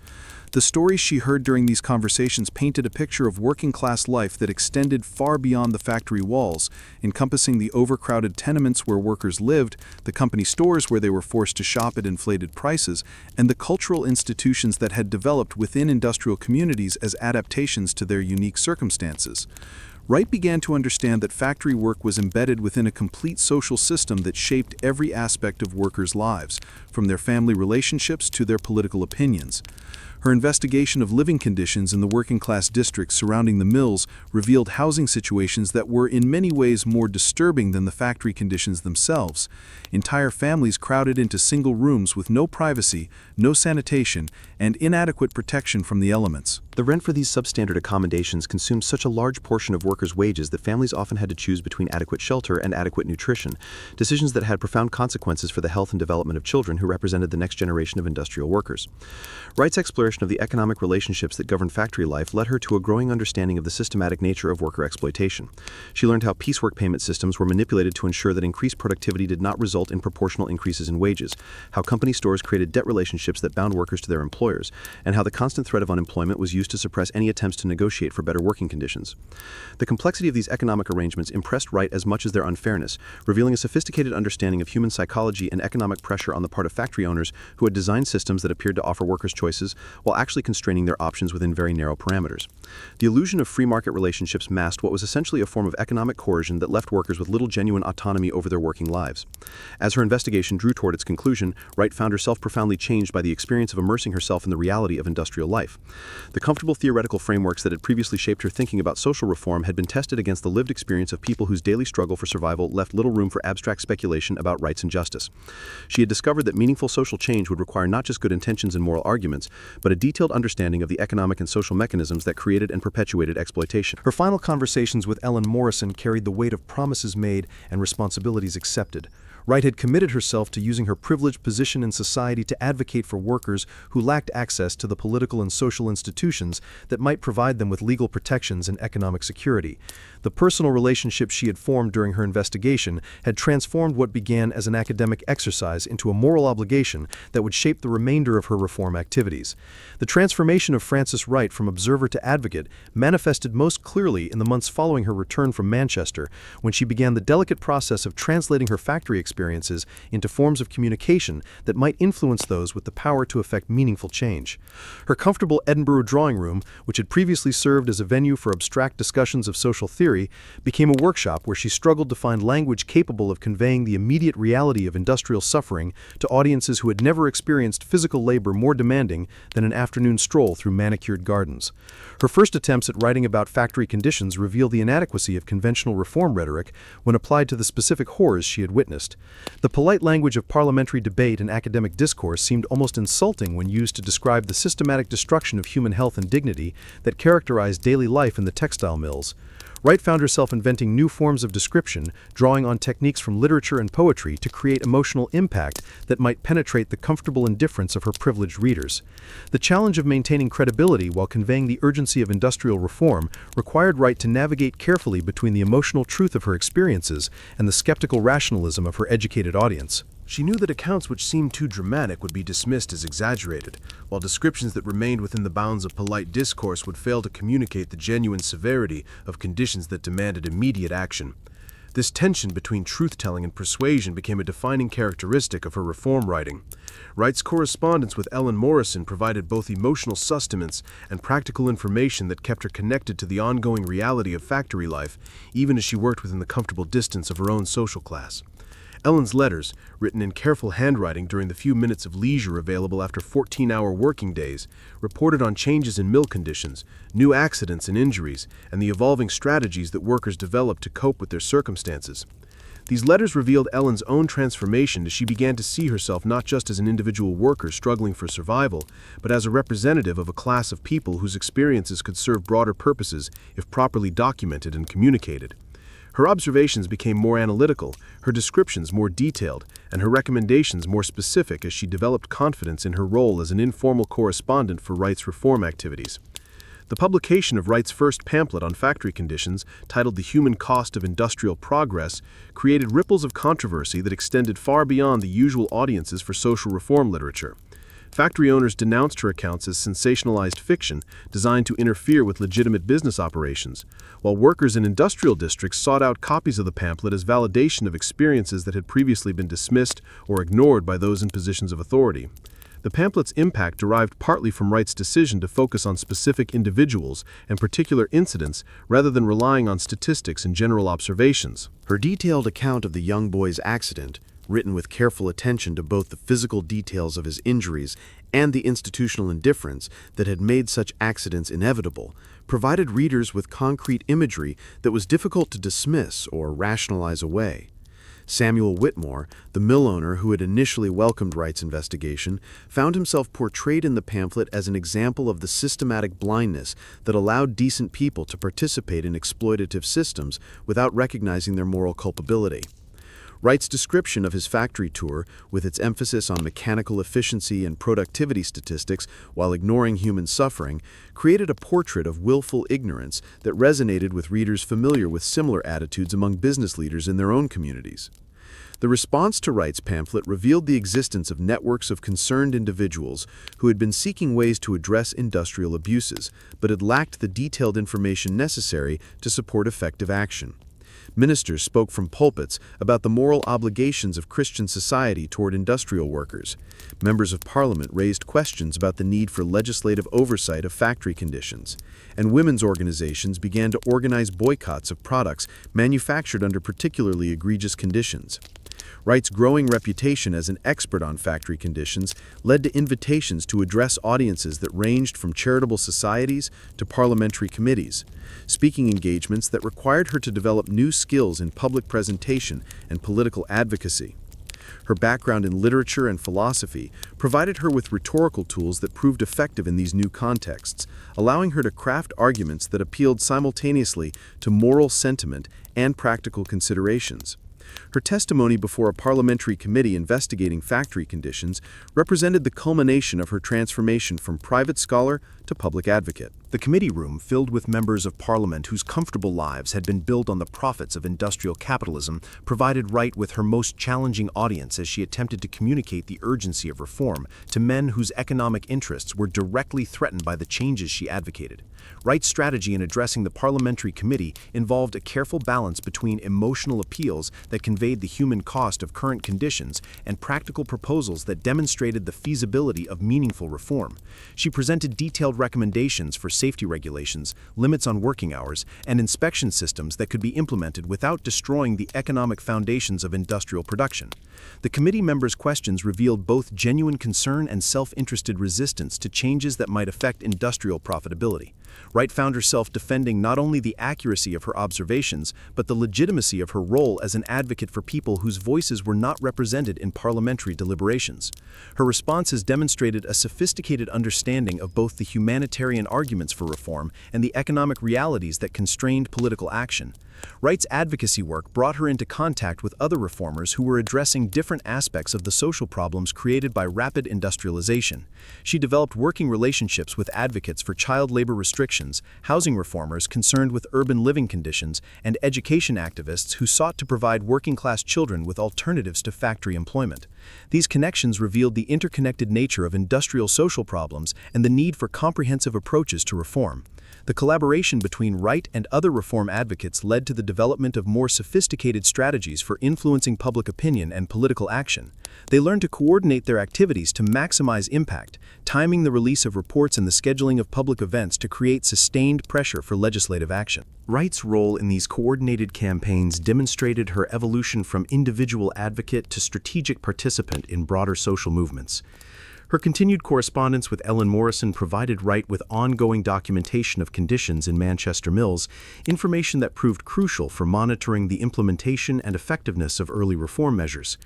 The stories she heard during these conversations painted a picture of working-class life that extended far beyond the factory walls, encompassing the overcrowded tenements where workers lived, the company stores where they were forced to shop at inflated prices, and the cultural institutions that had developed within industrial communities as adaptations to their unique circumstances. Wright began to understand that factory work was embedded within a complete social system that shaped every aspect of workers' lives, from their family relationships to their political opinions. Her investigation of living conditions in the working-class districts surrounding the mills revealed housing situations that were in many ways more disturbing than the factory conditions themselves. Entire families crowded into single rooms with no privacy, no sanitation, and inadequate protection from the elements. The rent for these substandard accommodations consumed such a large portion of workers' wages that families often had to choose between adequate shelter and adequate nutrition, decisions that had profound consequences for the health and development of children who represented the next generation of industrial workers. Wright's exploration of the economic relationships that govern factory life led her to a growing understanding of the systematic nature of worker exploitation. She learned how piecework payment systems were manipulated to ensure that increased productivity did not result in proportional increases in wages, how company stores created debt relationships that bound workers to their employers, and how the constant threat of unemployment was used to suppress any attempts to negotiate for better working conditions. The complexity of these economic arrangements impressed Wright as much as their unfairness, revealing a sophisticated understanding of human psychology and economic pressure on the part of factory owners who had designed systems that appeared to offer workers choices while actually constraining their options within very narrow parameters. The illusion of free market relationships masked what was essentially a form of economic coercion that left workers with little genuine autonomy over their working lives. As her investigation drew toward its conclusion, Wright found herself profoundly changed by the experience of immersing herself in the reality of industrial life. The comfort comfortable theoretical frameworks that had previously shaped her thinking about social reform had been tested against the lived experience of people whose daily struggle for survival left little room for abstract speculation about rights and justice. She had discovered that meaningful social change would require not just good intentions and moral arguments, but a detailed understanding of the economic and social mechanisms that created and perpetuated exploitation. Her final conversations with Ellen Morrison carried the weight of promises made and responsibilities accepted. Wright had committed herself to using her privileged position in society to advocate for workers who lacked access to the political and social institutions that might provide them with legal protections and economic security. The personal relationships she had formed during her investigation had transformed what began as an academic exercise into a moral obligation that would shape the remainder of her reform activities. The transformation of Frances Wright from observer to advocate manifested most clearly in the months following her return from Manchester, when she began the delicate process of translating her factory experiences into forms of communication that might influence those with the power to effect meaningful change. Her comfortable Edinburgh drawing room, which had previously served as a venue for abstract discussions of social theory, became a workshop where she struggled to find language capable of conveying the immediate reality of industrial suffering to audiences who had never experienced physical labor more demanding than an afternoon stroll through manicured gardens. Her first attempts at writing about factory conditions revealed the inadequacy of conventional reform rhetoric when applied to the specific horrors she had witnessed. The polite language of parliamentary debate and academic discourse seemed almost insulting when used to describe the systematic destruction of human health and dignity that characterized daily life in the textile mills. Wright found herself inventing new forms of description, drawing on techniques from literature and poetry to create emotional impact that might penetrate the comfortable indifference of her privileged readers. The challenge of maintaining credibility while conveying the urgency of industrial reform required Wright to navigate carefully between the emotional truth of her experiences and the skeptical rationalism of her educated audience. She knew that accounts which seemed too dramatic would be dismissed as exaggerated, while descriptions that remained within the bounds of polite discourse would fail to communicate the genuine severity of conditions that demanded immediate action. This tension between truth-telling and persuasion became a defining characteristic of her reform writing. Wright's correspondence with Ellen Morrison provided both emotional sustenance and practical information that kept her connected to the ongoing reality of factory life, even as she worked within the comfortable distance of her own social class. Ellen's letters, written in careful handwriting during the few minutes of leisure available after 14-hour working days, reported on changes in mill conditions, new accidents and injuries, and the evolving strategies that workers developed to cope with their circumstances. These letters revealed Ellen's own transformation as she began to see herself not just as an individual worker struggling for survival, but as a representative of a class of people whose experiences could serve broader purposes if properly documented and communicated. Her observations became more analytical, her descriptions more detailed, and her recommendations more specific as she developed confidence in her role as an informal correspondent for Wright's reform activities. The publication of Wright's first pamphlet on factory conditions, titled The Human Cost of Industrial Progress, created ripples of controversy that extended far beyond the usual audiences for social reform literature. Factory owners denounced her accounts as sensationalized fiction designed to interfere with legitimate business operations, while workers in industrial districts sought out copies of the pamphlet as validation of experiences that had previously been dismissed or ignored by those in positions of authority. The pamphlet's impact derived partly from Wright's decision to focus on specific individuals and particular incidents rather than relying on statistics and general observations. Her detailed account of the young boy's accident, written with careful attention to both the physical details of his injuries and the institutional indifference that had made such accidents inevitable, provided readers with concrete imagery that was difficult to dismiss or rationalize away. Samuel Whitmore, the mill owner who had initially welcomed Wright's investigation, found himself portrayed in the pamphlet as an example of the systematic blindness that allowed decent people to participate in exploitative systems without recognizing their moral culpability. Wright's description of his factory tour, with its emphasis on mechanical efficiency and productivity statistics while ignoring human suffering, created a portrait of willful ignorance that resonated with readers familiar with similar attitudes among business leaders in their own communities. The response to Wright's pamphlet revealed the existence of networks of concerned individuals who had been seeking ways to address industrial abuses, but had lacked the detailed information necessary to support effective action. Ministers spoke from pulpits about the moral obligations of Christian society toward industrial workers. Members of Parliament raised questions about the need for legislative oversight of factory conditions. And women's organizations began to organize boycotts of products manufactured under particularly egregious conditions. Wright's growing reputation as an expert on factory conditions led to invitations to address audiences that ranged from charitable societies to parliamentary committees, speaking engagements that required her to develop new skills in public presentation and political advocacy. Her background in literature and philosophy provided her with rhetorical tools that proved effective in these new contexts, allowing her to craft arguments that appealed simultaneously to moral sentiment and practical considerations. Her testimony before a parliamentary committee investigating factory conditions represented the culmination of her transformation from private scholar to public advocate. The committee room, filled with members of parliament whose comfortable lives had been built on the profits of industrial capitalism, provided Wright with her most challenging audience as she attempted to communicate the urgency of reform to men whose economic interests were directly threatened by the changes she advocated. Wright's strategy in addressing the parliamentary committee involved a careful balance between emotional appeals that conveyed the human cost of current conditions and practical proposals that demonstrated the feasibility of meaningful reform. She presented detailed recommendations for safety regulations, limits on working hours, and inspection systems that could be implemented without destroying the economic foundations of industrial production. The committee members' questions revealed both genuine concern and self-interested resistance to changes that might affect industrial profitability. Wright found herself defending not only the accuracy of her observations, but the legitimacy of her role as an advocate for people whose voices were not represented in parliamentary deliberations. Her responses demonstrated a sophisticated understanding of both the humanitarian arguments for reform and the economic realities that constrained political action. Wright's advocacy work brought her into contact with other reformers who were addressing different aspects of the social problems created by rapid industrialization. She developed working relationships with advocates for child labor restrictions, housing reformers concerned with urban living conditions, and education activists who sought to provide working-class children with alternatives to factory employment. These connections revealed the interconnected nature of industrial social problems and the need for comprehensive approaches to reform. The collaboration between Wright and other reform advocates led to the development of more sophisticated strategies for influencing public opinion and political action. They learned to coordinate their activities to maximize impact, timing the release of reports and the scheduling of public events to create sustained pressure for legislative action. Wright's role in these coordinated campaigns demonstrated her evolution from individual advocate to strategic participant in broader social movements. Her continued correspondence with Ellen Morrison provided Wright with ongoing documentation of conditions in Manchester Mills, information that proved crucial for monitoring the implementation and effectiveness of early reform measures.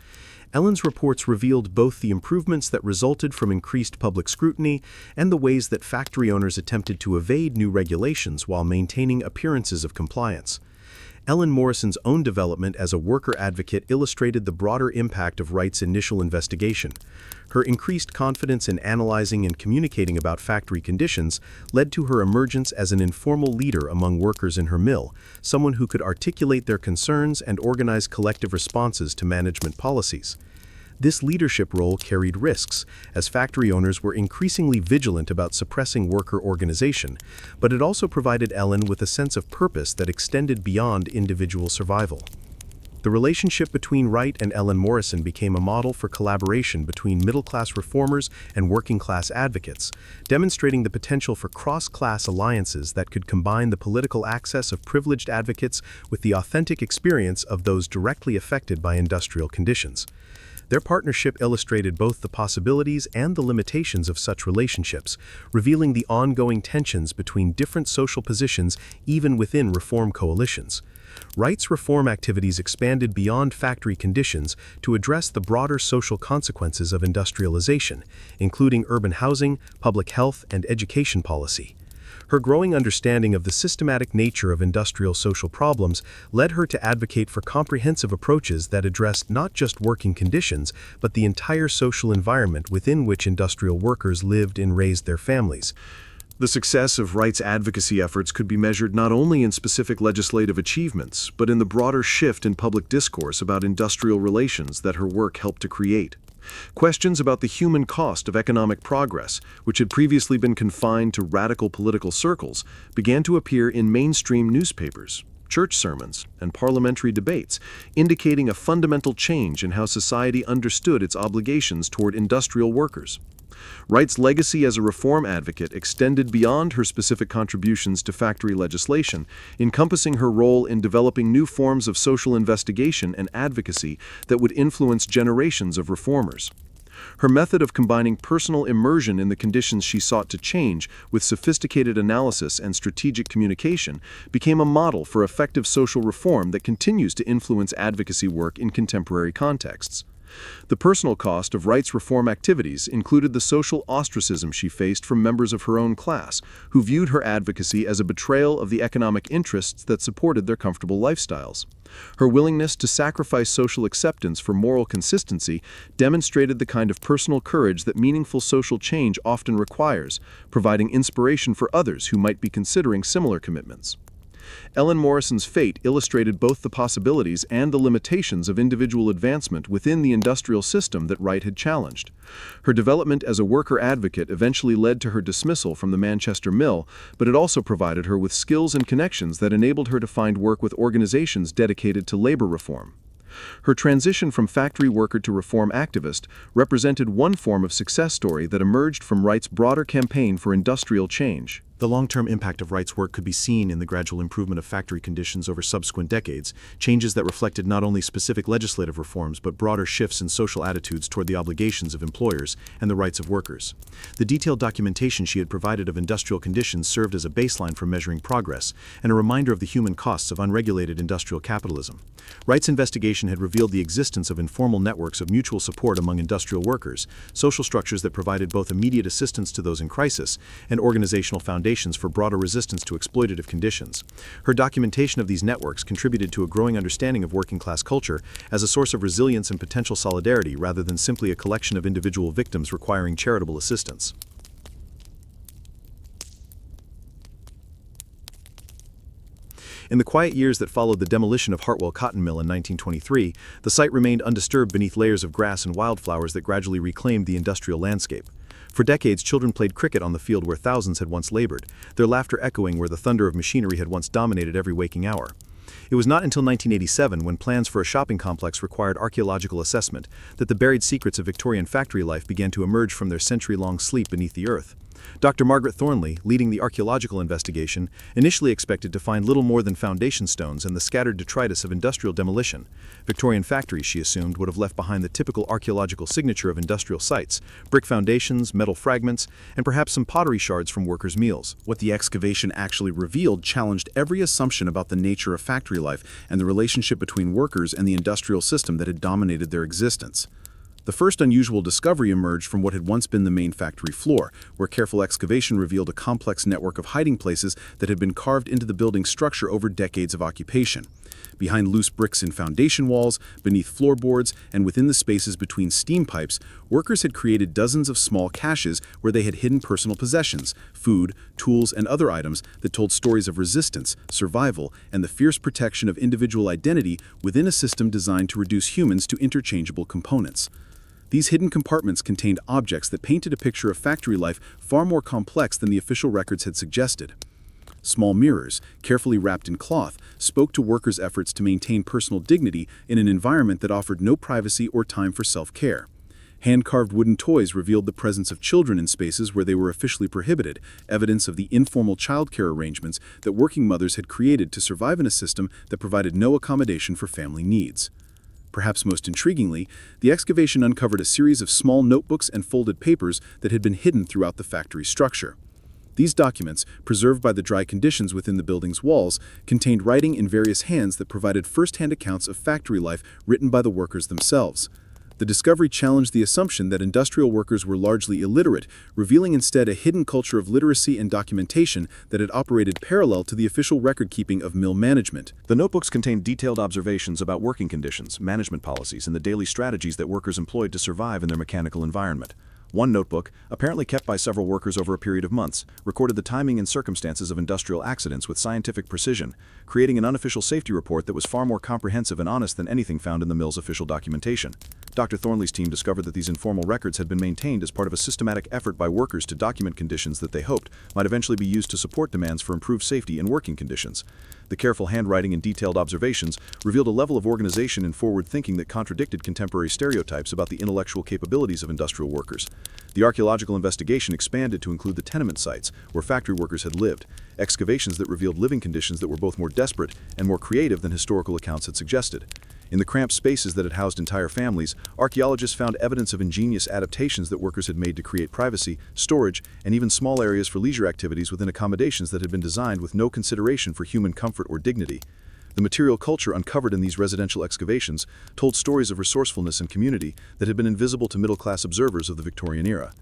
Ellen's reports revealed both the improvements that resulted from increased public scrutiny and the ways that factory owners attempted to evade new regulations while maintaining appearances of compliance. Ellen Morrison's own development as a worker advocate illustrated the broader impact of Wright's initial investigation. Her increased confidence in analyzing and communicating about factory conditions led to her emergence as an informal leader among workers in her mill, someone who could articulate their concerns and organize collective responses to management policies. This leadership role carried risks, as factory owners were increasingly vigilant about suppressing worker organization, but it also provided Ellen with a sense of purpose that extended beyond individual survival. The relationship between Wright and Ellen Morrison became a model for collaboration between middle-class reformers and working-class advocates, demonstrating the potential for cross-class alliances that could combine the political access of privileged advocates with the authentic experience of those directly affected by industrial conditions. Their partnership illustrated both the possibilities and the limitations of such relationships, revealing the ongoing tensions between different social positions even within reform coalitions. Wright's reform activities expanded beyond factory conditions to address the broader social consequences of industrialization, including urban housing, public health, and education policy. Her growing understanding of the systematic nature of industrial social problems led her to advocate for comprehensive approaches that addressed not just working conditions, but the entire social environment within which industrial workers lived and raised their families. The success of Wright's advocacy efforts could be measured not only in specific legislative achievements, but in the broader shift in public discourse about industrial relations that her work helped to create. Questions about the human cost of economic progress, which had previously been confined to radical political circles, began to appear in mainstream newspapers. church sermons, and parliamentary debates, indicating a fundamental change in how society understood its obligations toward industrial workers. Wright's legacy as a reform advocate extended beyond her specific contributions to factory legislation, encompassing her role in developing new forms of social investigation and advocacy that would influence generations of reformers. Her method of combining personal immersion in the conditions she sought to change with sophisticated analysis and strategic communication became a model for effective social reform that continues to influence advocacy work in contemporary contexts. The personal cost of Wright's reform activities included the social ostracism she faced from members of her own class, who viewed her advocacy as a betrayal of the economic interests that supported their comfortable lifestyles. Her willingness to sacrifice social acceptance for moral consistency demonstrated the kind of personal courage that meaningful social change often requires, providing inspiration for others who might be considering similar commitments. Ellen Morrison's fate illustrated both the possibilities and the limitations of individual advancement within the industrial system that Wright had challenged. Her development as a worker advocate eventually led to her dismissal from the Manchester Mill, but it also provided her with skills and connections that enabled her to find work with organizations dedicated to labor reform. Her transition from factory worker to reform activist represented one form of success story that emerged from Wright's broader campaign for industrial change. The long-term impact of Wright's work could be seen in the gradual improvement of factory conditions over subsequent decades, changes that reflected not only specific legislative reforms but broader shifts in social attitudes toward the obligations of employers and the rights of workers. The detailed documentation she had provided of industrial conditions served as a baseline for measuring progress and a reminder of the human costs of unregulated industrial capitalism. Wright's investigation had revealed the existence of informal networks of mutual support among industrial workers, social structures that provided both immediate assistance to those in crisis and organizational foundations for broader resistance to exploitative conditions. Her documentation of these networks contributed to a growing understanding of working-class culture as a source of resilience and potential solidarity rather than simply a collection of individual victims requiring charitable assistance. In the quiet years that followed the demolition of Hartwell Cotton Mill in 1923, the site remained undisturbed beneath layers of grass and wildflowers that gradually reclaimed the industrial landscape. For decades, children played cricket on the field where thousands had once labored, their laughter echoing where the thunder of machinery had once dominated every waking hour. It was not until 1987, when plans for a shopping complex required archaeological assessment, that the buried secrets of Victorian factory life began to emerge from their century-long sleep beneath the earth. Dr. Margaret Thornley, leading the archaeological investigation, initially expected to find little more than foundation stones and the scattered detritus of industrial demolition. Victorian factories, she assumed, would have left behind the typical archaeological signature of industrial sites: brick foundations, metal fragments, and perhaps some pottery shards from workers' meals. What the excavation actually revealed challenged every assumption about the nature of factory life and the relationship between workers and the industrial system that had dominated their existence. The first unusual discovery emerged from what had once been the main factory floor, where careful excavation revealed a complex network of hiding places that had been carved into the building's structure over decades of occupation. Behind loose bricks in foundation walls, beneath floorboards, and within the spaces between steam pipes, workers had created dozens of small caches where they had hidden personal possessions, food, tools, and other items that told stories of resistance, survival, and the fierce protection of individual identity within a system designed to reduce humans to interchangeable components. These hidden compartments contained objects that painted a picture of factory life far more complex than the official records had suggested. Small mirrors, carefully wrapped in cloth, spoke to workers' efforts to maintain personal dignity in an environment that offered no privacy or time for self-care. Hand-carved wooden toys revealed the presence of children in spaces where they were officially prohibited, evidence of the informal childcare arrangements that working mothers had created to survive in a system that provided no accommodation for family needs. Perhaps most intriguingly, the excavation uncovered a series of small notebooks and folded papers that had been hidden throughout the factory structure. These documents, preserved by the dry conditions within the building's walls, contained writing in various hands that provided first-hand accounts of factory life written by the workers themselves. The discovery challenged the assumption that industrial workers were largely illiterate, revealing instead a hidden culture of literacy and documentation that had operated parallel to the official record-keeping of mill management. The notebooks contained detailed observations about working conditions, management policies, and the daily strategies that workers employed to survive in their mechanical environment. One notebook, apparently kept by several workers over a period of months, recorded the timing and circumstances of industrial accidents with scientific precision, creating an unofficial safety report that was far more comprehensive and honest than anything found in the mill's official documentation. Dr. Thornley's team discovered that these informal records had been maintained as part of a systematic effort by workers to document conditions that they hoped might eventually be used to support demands for improved safety and working conditions. The careful handwriting and detailed observations revealed a level of organization and forward thinking that contradicted contemporary stereotypes about the intellectual capabilities of industrial workers. The archaeological investigation expanded to include the tenement sites where factory workers had lived, excavations that revealed living conditions that were both more desperate and more creative than historical accounts had suggested. In the cramped spaces that had housed entire families, archaeologists found evidence of ingenious adaptations that workers had made to create privacy, storage, and even small areas for leisure activities within accommodations that had been designed with no consideration for human comfort or dignity. The material culture uncovered in these residential excavations told stories of resourcefulness and community that had been invisible to middle-class observers of the Victorian era.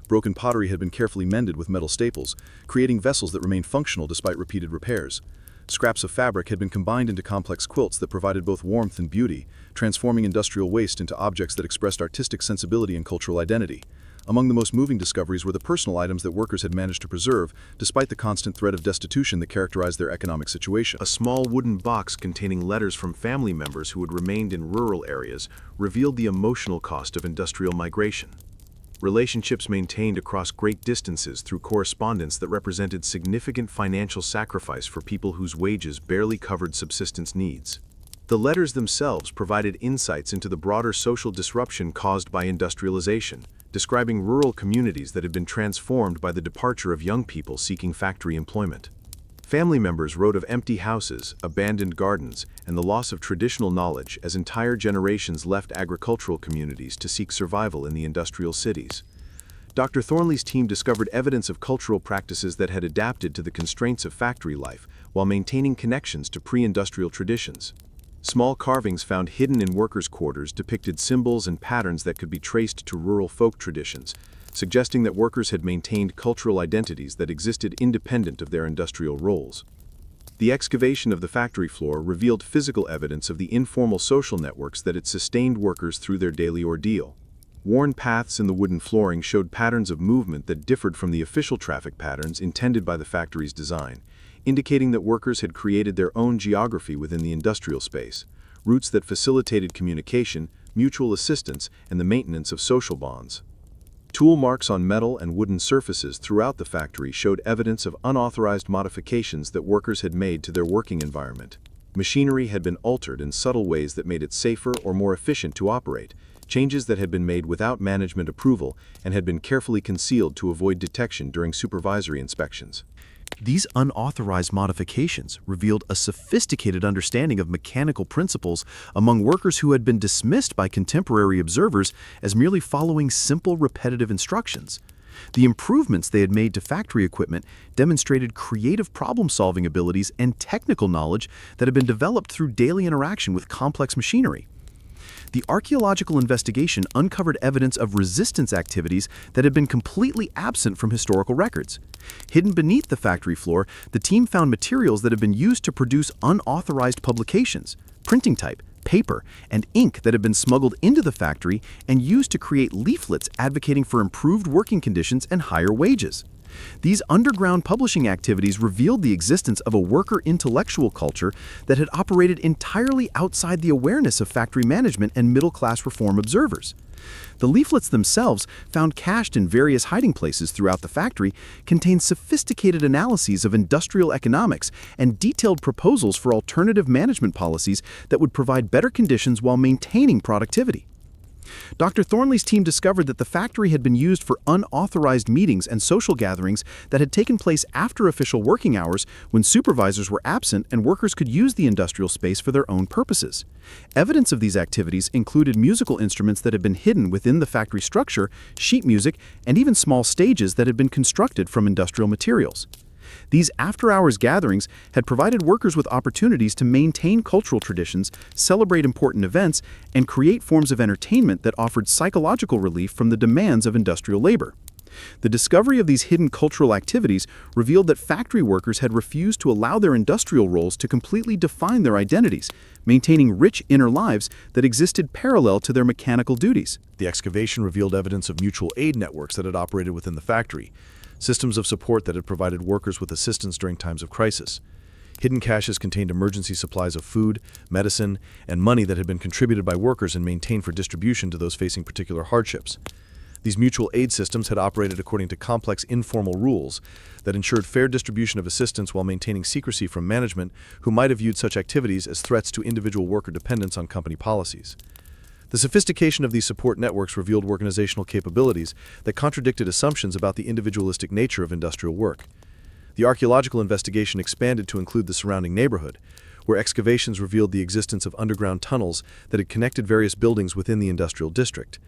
Broken pottery had been carefully mended with metal staples, creating vessels that remained functional despite repeated repairs. Scraps of fabric had been combined into complex quilts that provided both warmth and beauty, transforming industrial waste into objects that expressed artistic sensibility and cultural identity. Among the most moving discoveries were the personal items that workers had managed to preserve, despite the constant threat of destitution that characterized their economic situation. A small wooden box containing letters from family members who had remained in rural areas revealed the emotional cost of industrial migration. Relationships maintained across great distances through correspondence that represented significant financial sacrifice for people whose wages barely covered subsistence needs. The letters themselves provided insights into the broader social disruption caused by industrialization, describing rural communities that had been transformed by the departure of young people seeking factory employment. Family members wrote of empty houses, abandoned gardens, and the loss of traditional knowledge as entire generations left agricultural communities to seek survival in the industrial cities. Dr. Thornley's team discovered evidence of cultural practices that had adapted to the constraints of factory life while maintaining connections to pre-industrial traditions. Small carvings found hidden in workers' quarters depicted symbols and patterns that could be traced to rural folk traditions, suggesting that workers had maintained cultural identities that existed independent of their industrial roles. The excavation of the factory floor revealed physical evidence of the informal social networks that had sustained workers through their daily ordeal. Worn paths in the wooden flooring showed patterns of movement that differed from the official traffic patterns intended by the factory's design, indicating that workers had created their own geography within the industrial space, routes that facilitated communication, mutual assistance, and the maintenance of social bonds. Tool marks on metal and wooden surfaces throughout the factory showed evidence of unauthorized modifications that workers had made to their working environment. Machinery had been altered in subtle ways that made it safer or more efficient to operate, changes that had been made without management approval and had been carefully concealed to avoid detection during supervisory inspections. These unauthorized modifications revealed a sophisticated understanding of mechanical principles among workers who had been dismissed by contemporary observers as merely following simple, repetitive instructions. The improvements they had made to factory equipment demonstrated creative problem-solving abilities and technical knowledge that had been developed through daily interaction with complex machinery. The archaeological investigation uncovered evidence of resistance activities that had been completely absent from historical records. Hidden beneath the factory floor, the team found materials that had been used to produce unauthorized publications, printing type, paper, and ink that had been smuggled into the factory and used to create leaflets advocating for improved working conditions and higher wages. These underground publishing activities revealed the existence of a worker intellectual culture that had operated entirely outside the awareness of factory management and middle-class reform observers. The leaflets themselves, found cached in various hiding places throughout the factory, contained sophisticated analyses of industrial economics and detailed proposals for alternative management policies that would provide better conditions while maintaining productivity. Dr. Thornley's team discovered that the factory had been used for unauthorized meetings and social gatherings that had taken place after official working hours when supervisors were absent and workers could use the industrial space for their own purposes. Evidence of these activities included musical instruments that had been hidden within the factory structure, sheet music, and even small stages that had been constructed from industrial materials. These after-hours gatherings had provided workers with opportunities to maintain cultural traditions, celebrate important events, and create forms of entertainment that offered psychological relief from the demands of industrial labor. The discovery of these hidden cultural activities revealed that factory workers had refused to allow their industrial roles to completely define their identities, maintaining rich inner lives that existed parallel to their mechanical duties. The excavation revealed evidence of mutual aid networks that had operated within the factory, systems of support that had provided workers with assistance during times of crisis. Hidden caches contained emergency supplies of food, medicine, and money that had been contributed by workers and maintained for distribution to those facing particular hardships. These mutual aid systems had operated according to complex informal rules that ensured fair distribution of assistance while maintaining secrecy from management who might have viewed such activities as threats to individual worker dependence on company policies. The sophistication of these support networks revealed organizational capabilities that contradicted assumptions about the individualistic nature of industrial work. The archaeological investigation expanded to include the surrounding neighborhood, where excavations revealed the existence of underground tunnels that had connected various buildings within the industrial district.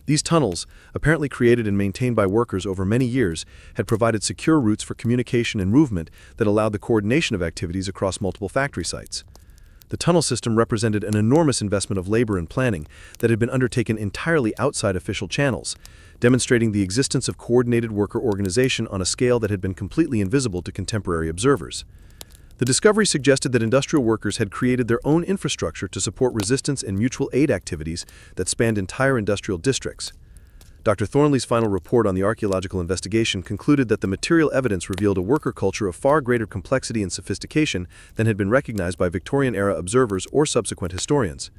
These tunnels, apparently created and maintained by workers over many years, had provided secure routes for communication and movement that allowed the coordination of activities across multiple factory sites. The tunnel system represented an enormous investment of labor and planning that had been undertaken entirely outside official channels, demonstrating the existence of coordinated worker organization on a scale that had been completely invisible to contemporary observers. The discovery suggested that industrial workers had created their own infrastructure to support resistance and mutual aid activities that spanned entire industrial districts. Dr. Thornley's final report on the archaeological investigation concluded that the material evidence revealed a worker culture of far greater complexity and sophistication than had been recognized by Victorian-era observers or subsequent historians.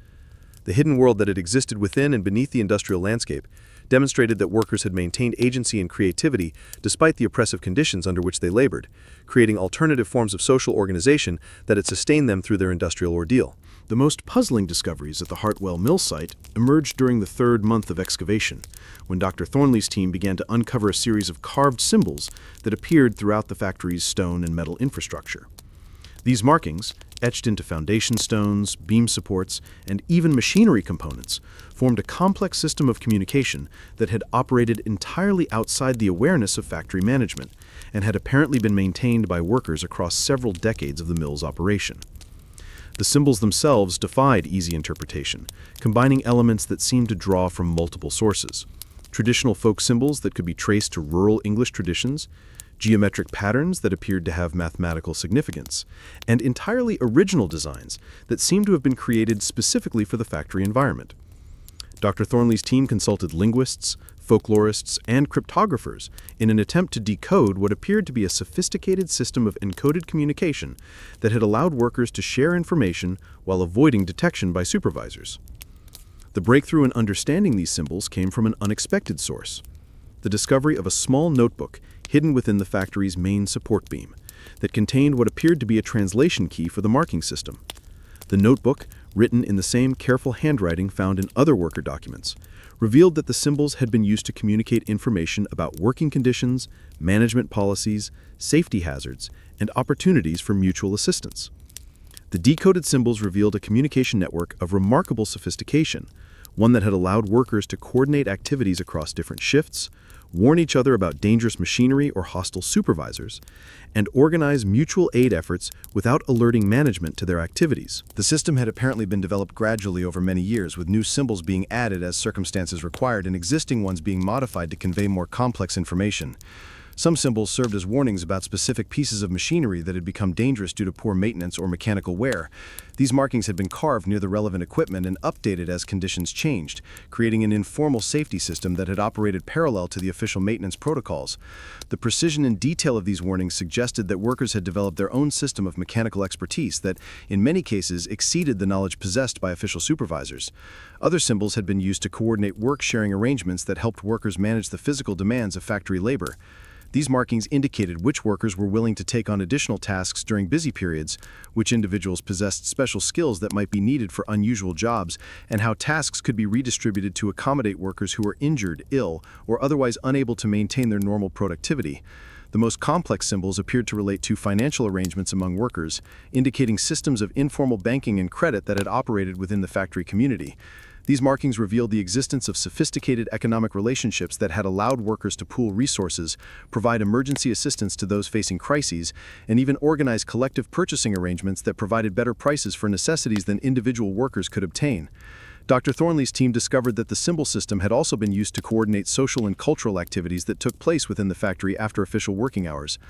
The hidden world that had existed within and beneath the industrial landscape demonstrated that workers had maintained agency and creativity despite the oppressive conditions under which they labored, creating alternative forms of social organization that had sustained them through their industrial ordeal. The most puzzling discoveries at the Hartwell Mill site emerged during the third month of excavation, when Dr. Thornley's team began to uncover a series of carved symbols that appeared throughout the factory's stone and metal infrastructure. These markings, etched into foundation stones, beam supports, and even machinery components, formed a complex system of communication that had operated entirely outside the awareness of factory management and had apparently been maintained by workers across several decades of the mill's operation. The symbols themselves defied easy interpretation, combining elements that seemed to draw from multiple sources. Traditional folk symbols that could be traced to rural English traditions, geometric patterns that appeared to have mathematical significance, and entirely original designs that seemed to have been created specifically for the factory environment. Dr. Thornley's team consulted linguists, folklorists, and cryptographers in an attempt to decode what appeared to be a sophisticated system of encoded communication that had allowed workers to share information while avoiding detection by supervisors. The breakthrough in understanding these symbols came from an unexpected source: the discovery of a small notebook hidden within the factory's main support beam that contained what appeared to be a translation key for the marking system. The notebook, written in the same careful handwriting found in other worker documents, revealed that the symbols had been used to communicate information about working conditions, management policies, safety hazards, and opportunities for mutual assistance. The decoded symbols revealed a communication network of remarkable sophistication, one that had allowed workers to coordinate activities across different shifts, warn each other about dangerous machinery or hostile supervisors, and organize mutual aid efforts without alerting management to their activities. The system had apparently been developed gradually over many years, with new symbols being added as circumstances required and existing ones being modified to convey more complex information. Some symbols served as warnings about specific pieces of machinery that had become dangerous due to poor maintenance or mechanical wear. These markings had been carved near the relevant equipment and updated as conditions changed, creating an informal safety system that had operated parallel to the official maintenance protocols. The precision and detail of these warnings suggested that workers had developed their own system of mechanical expertise that, in many cases, exceeded the knowledge possessed by official supervisors. Other symbols had been used to coordinate work-sharing arrangements that helped workers manage the physical demands of factory labor. These markings indicated which workers were willing to take on additional tasks during busy periods, which individuals possessed special skills that might be needed for unusual jobs, and how tasks could be redistributed to accommodate workers who were injured, ill, or otherwise unable to maintain their normal productivity. The most complex symbols appeared to relate to financial arrangements among workers, indicating systems of informal banking and credit that had operated within the factory community. These markings revealed the existence of sophisticated economic relationships that had allowed workers to pool resources, provide emergency assistance to those facing crises, and even organize collective purchasing arrangements that provided better prices for necessities than individual workers could obtain. Dr. Thornley's team discovered that the symbol system had also been used to coordinate social and cultural activities that took place within the factory after official working hours.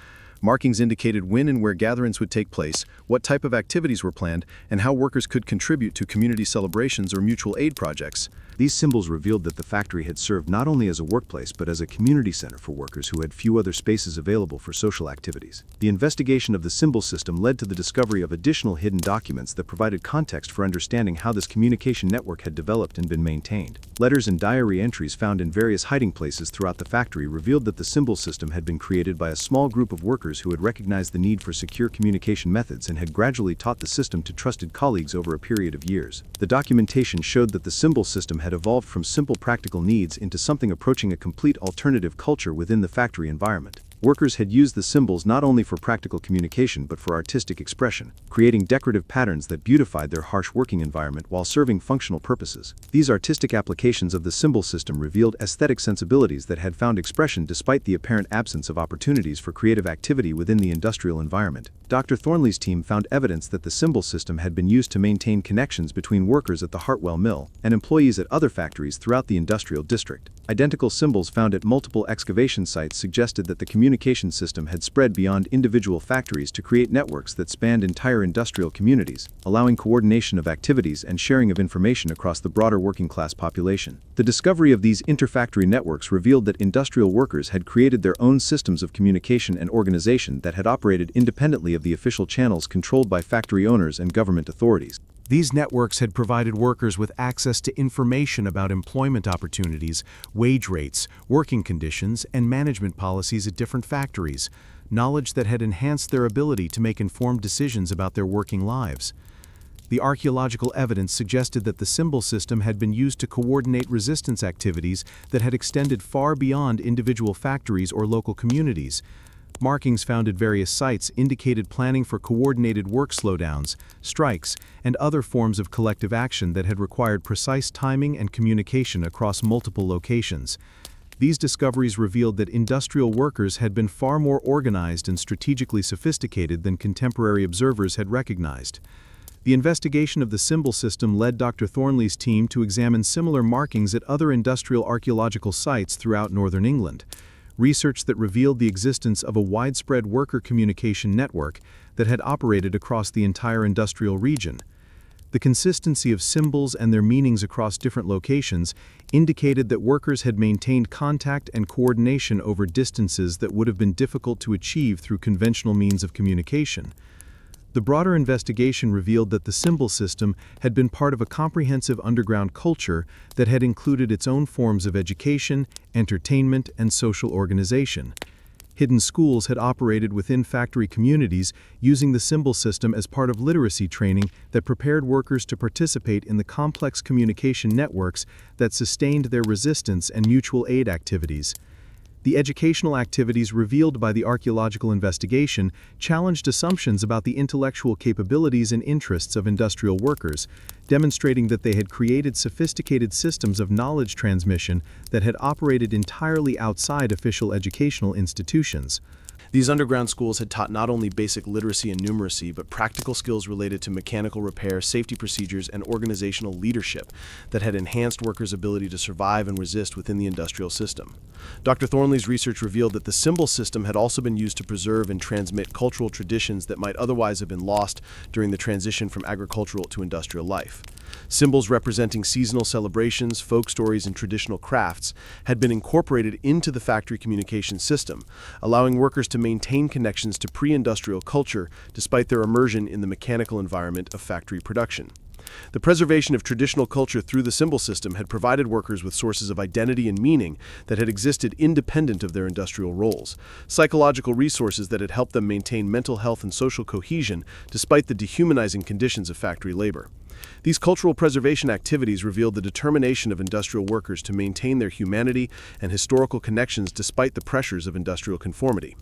Markings indicated when and where gatherings would take place, what type of activities were planned, and how workers could contribute to community celebrations or mutual aid projects. These symbols revealed that the factory had served not only as a workplace but as a community center for workers who had few other spaces available for social activities. The investigation of the symbol system led to the discovery of additional hidden documents that provided context for understanding how this communication network had developed and been maintained. Letters and diary entries found in various hiding places throughout the factory revealed that the symbol system had been created by a small group of workers who had recognized the need for secure communication methods and had gradually taught the system to trusted colleagues over a period of years. The documentation showed that the symbol system had evolved from simple practical needs into something approaching a complete alternative culture within the factory environment. Workers had used the symbols not only for practical communication but for artistic expression, creating decorative patterns that beautified their harsh working environment while serving functional purposes. These artistic applications of the symbol system revealed aesthetic sensibilities that had found expression despite the apparent absence of opportunities for creative activity within the industrial environment. Dr. Thornley's team found evidence that the symbol system had been used to maintain connections between workers at the Hartwell Mill and employees at other factories throughout the industrial district. Identical symbols found at multiple excavation sites suggested that the communication system had spread beyond individual factories to create networks that spanned entire industrial communities, allowing coordination of activities and sharing of information across the broader working-class population. The discovery of these interfactory networks revealed that industrial workers had created their own systems of communication and organization that had operated independently of the official channels controlled by factory owners and government authorities. These networks had provided workers with access to information about employment opportunities, wage rates, working conditions, and management policies at different factories, knowledge that had enhanced their ability to make informed decisions about their working lives. The archaeological evidence suggested that the symbol system had been used to coordinate resistance activities that had extended far beyond individual factories or local communities. Markings found at various sites indicated planning for coordinated work slowdowns, strikes, and other forms of collective action that had required precise timing and communication across multiple locations. These discoveries revealed that industrial workers had been far more organized and strategically sophisticated than contemporary observers had recognized. The investigation of the symbol system led Dr. Thornley's team to examine similar markings at other industrial archaeological sites throughout northern England. Research that revealed the existence of a widespread worker communication network that had operated across the entire industrial region. The consistency of symbols and their meanings across different locations indicated that workers had maintained contact and coordination over distances that would have been difficult to achieve through conventional means of communication. The broader investigation revealed that the symbol system had been part of a comprehensive underground culture that had included its own forms of education, entertainment, and social organization. Hidden schools had operated within factory communities using the symbol system as part of literacy training that prepared workers to participate in the complex communication networks that sustained their resistance and mutual aid activities. The educational activities revealed by the archaeological investigation challenged assumptions about the intellectual capabilities and interests of industrial workers, demonstrating that they had created sophisticated systems of knowledge transmission that had operated entirely outside official educational institutions. These underground schools had taught not only basic literacy and numeracy, but practical skills related to mechanical repair, safety procedures, and organizational leadership that had enhanced workers' ability to survive and resist within the industrial system. Dr. Thornley's research revealed that the symbol system had also been used to preserve and transmit cultural traditions that might otherwise have been lost during the transition from agricultural to industrial life. Symbols representing seasonal celebrations, folk stories, and traditional crafts had been incorporated into the factory communication system, allowing workers to maintain connections to pre-industrial culture despite their immersion in the mechanical environment of factory production. The preservation of traditional culture through the symbol system had provided workers with sources of identity and meaning that had existed independent of their industrial roles, psychological resources that had helped them maintain mental health and social cohesion despite the dehumanizing conditions of factory labor. These cultural preservation activities revealed the determination of industrial workers to maintain their humanity and historical connections despite the pressures of industrial conformity.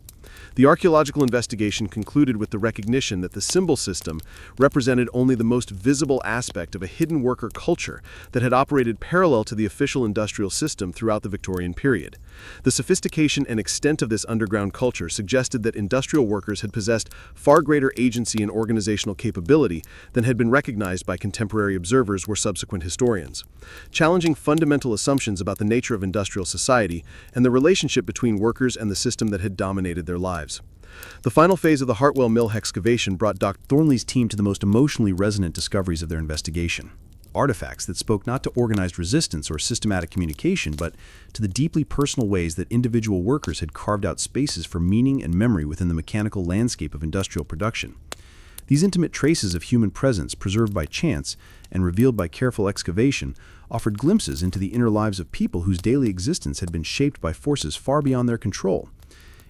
The archaeological investigation concluded with the recognition that the symbol system represented only the most visible aspect of a hidden worker culture that had operated parallel to the official industrial system throughout the Victorian period. The sophistication and extent of this underground culture suggested that industrial workers had possessed far greater agency and organizational capability than had been recognized by contemporary observers or subsequent historians, challenging fundamental assumptions about the nature of industrial society and the relationship between workers and the system that had dominated their lives. The final phase of the Hartwell Mill excavation brought Dr. Thornley's team to the most emotionally resonant discoveries of their investigation. Artifacts that spoke not to organized resistance or systematic communication, but to the deeply personal ways that individual workers had carved out spaces for meaning and memory within the mechanical landscape of industrial production. These intimate traces of human presence, preserved by chance and revealed by careful excavation, offered glimpses into the inner lives of people whose daily existence had been shaped by forces far beyond their control.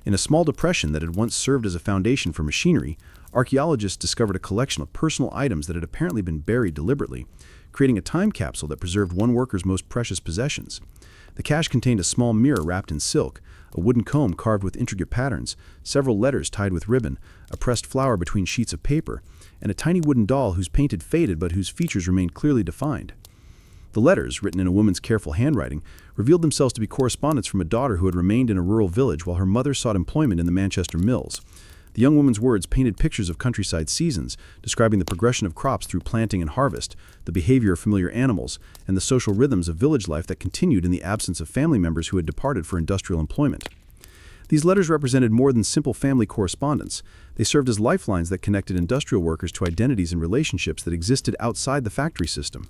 In a small depression that had once served as a foundation for machinery, archaeologists discovered a collection of personal items that had apparently been buried deliberately, creating a time capsule that preserved one worker's most precious possessions. The cache contained a small mirror wrapped in silk, a wooden comb carved with intricate patterns, several letters tied with ribbon, a pressed flower between sheets of paper, and a tiny wooden doll whose paint had faded but whose features remained clearly defined. The letters, written in a woman's careful handwriting, revealed themselves to be correspondence from a daughter who had remained in a rural village while her mother sought employment in the Manchester mills. The young woman's words painted pictures of countryside seasons, describing the progression of crops through planting and harvest, the behavior of familiar animals, and the social rhythms of village life that continued in the absence of family members who had departed for industrial employment. These letters represented more than simple family correspondence. They served as lifelines that connected industrial workers to identities and relationships that existed outside the factory system.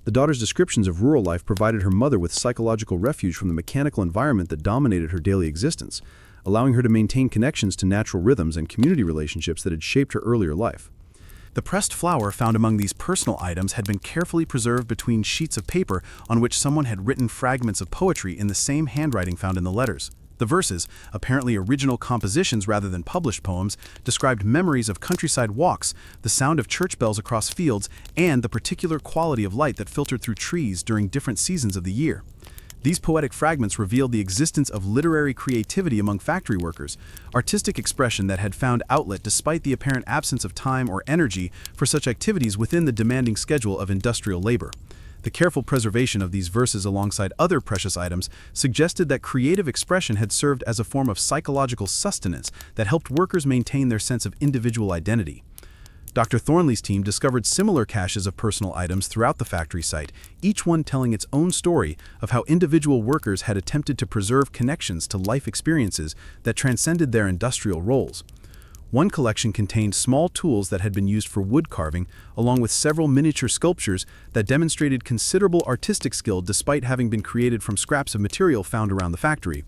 The daughter's descriptions of rural life provided her mother with psychological refuge from the mechanical environment that dominated her daily existence, allowing her to maintain connections to natural rhythms and community relationships that had shaped her earlier life. The pressed flower found among these personal items had been carefully preserved between sheets of paper on which someone had written fragments of poetry in the same handwriting found in the letters. The verses, apparently original compositions rather than published poems, described memories of countryside walks, the sound of church bells across fields, and the particular quality of light that filtered through trees during different seasons of the year. These poetic fragments revealed the existence of literary creativity among factory workers, artistic expression that had found outlet despite the apparent absence of time or energy for such activities within the demanding schedule of industrial labor. The careful preservation of these verses alongside other precious items suggested that creative expression had served as a form of psychological sustenance that helped workers maintain their sense of individual identity. Dr. Thornley's team discovered similar caches of personal items throughout the factory site, each one telling its own story of how individual workers had attempted to preserve connections to life experiences that transcended their industrial roles. One collection contained small tools that had been used for wood carving, along with several miniature sculptures that demonstrated considerable artistic skill despite having been created from scraps of material found around the factory.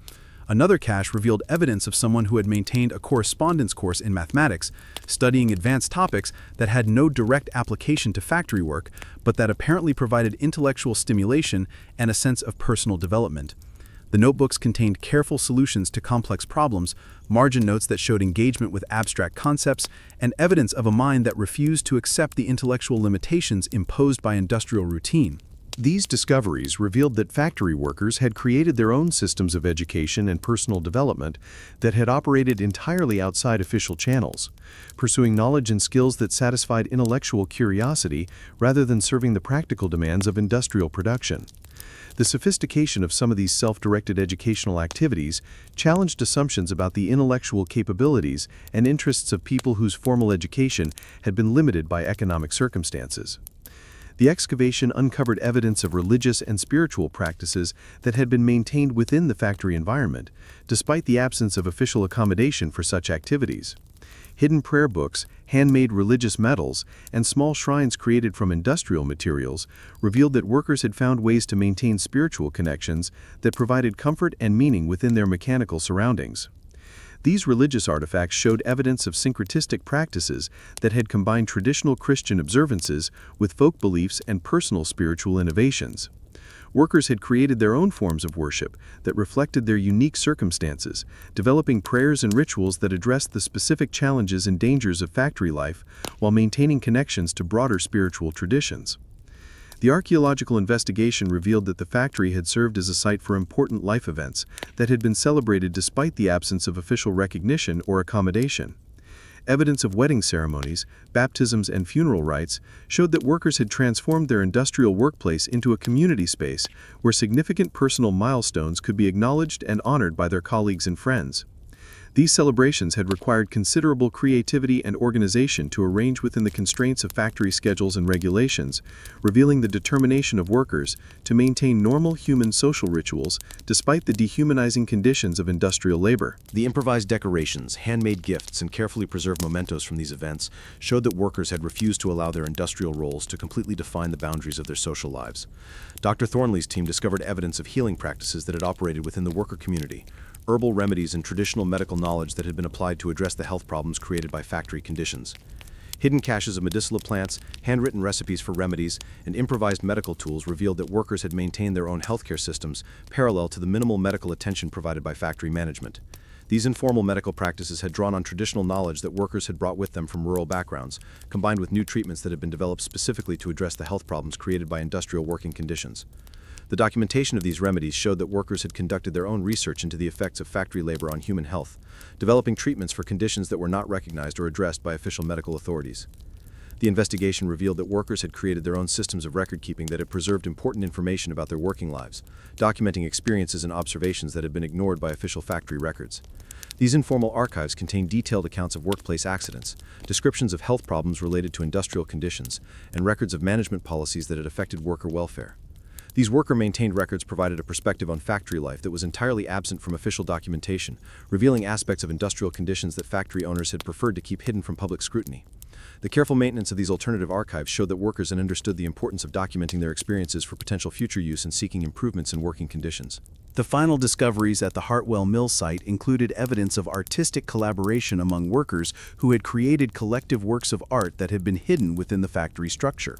Another cache revealed evidence of someone who had maintained a correspondence course in mathematics, studying advanced topics that had no direct application to factory work, but that apparently provided intellectual stimulation and a sense of personal development. The notebooks contained careful solutions to complex problems, margin notes that showed engagement with abstract concepts, and evidence of a mind that refused to accept the intellectual limitations imposed by industrial routine. These discoveries revealed that factory workers had created their own systems of education and personal development that had operated entirely outside official channels, pursuing knowledge and skills that satisfied intellectual curiosity rather than serving the practical demands of industrial production. The sophistication of some of these self-directed educational activities challenged assumptions about the intellectual capabilities and interests of people whose formal education had been limited by economic circumstances. The excavation uncovered evidence of religious and spiritual practices that had been maintained within the factory environment, despite the absence of official accommodation for such activities. Hidden prayer books, handmade religious medals, and small shrines created from industrial materials revealed that workers had found ways to maintain spiritual connections that provided comfort and meaning within their mechanical surroundings. These religious artifacts showed evidence of syncretistic practices that had combined traditional Christian observances with folk beliefs and personal spiritual innovations. Workers had created their own forms of worship that reflected their unique circumstances, developing prayers and rituals that addressed the specific challenges and dangers of factory life while maintaining connections to broader spiritual traditions. The archaeological investigation revealed that the factory had served as a site for important life events that had been celebrated despite the absence of official recognition or accommodation. Evidence of wedding ceremonies, baptisms, and funeral rites showed that workers had transformed their industrial workplace into a community space where significant personal milestones could be acknowledged and honored by their colleagues and friends. These celebrations had required considerable creativity and organization to arrange within the constraints of factory schedules and regulations, revealing the determination of workers to maintain normal human social rituals despite the dehumanizing conditions of industrial labor. The improvised decorations, handmade gifts, and carefully preserved mementos from these events showed that workers had refused to allow their industrial roles to completely define the boundaries of their social lives. Dr. Thornley's team discovered evidence of healing practices that had operated within the worker community, herbal remedies and traditional medical knowledge that had been applied to address the health problems created by factory conditions. Hidden caches of medicinal plants, handwritten recipes for remedies, and improvised medical tools revealed that workers had maintained their own healthcare systems parallel to the minimal medical attention provided by factory management. These informal medical practices had drawn on traditional knowledge that workers had brought with them from rural backgrounds, combined with new treatments that had been developed specifically to address the health problems created by industrial working conditions. The documentation of these remedies showed that workers had conducted their own research into the effects of factory labor on human health, developing treatments for conditions that were not recognized or addressed by official medical authorities. The investigation revealed that workers had created their own systems of record-keeping that had preserved important information about their working lives, documenting experiences and observations that had been ignored by official factory records. These informal archives contain detailed accounts of workplace accidents, descriptions of health problems related to industrial conditions, and records of management policies that had affected worker welfare. These worker-maintained records provided a perspective on factory life that was entirely absent from official documentation, revealing aspects of industrial conditions that factory owners had preferred to keep hidden from public scrutiny. The careful maintenance of these alternative archives showed that workers had understood the importance of documenting their experiences for potential future use and seeking improvements in working conditions. The final discoveries at the Hartwell Mill site included evidence of artistic collaboration among workers who had created collective works of art that had been hidden within the factory structure.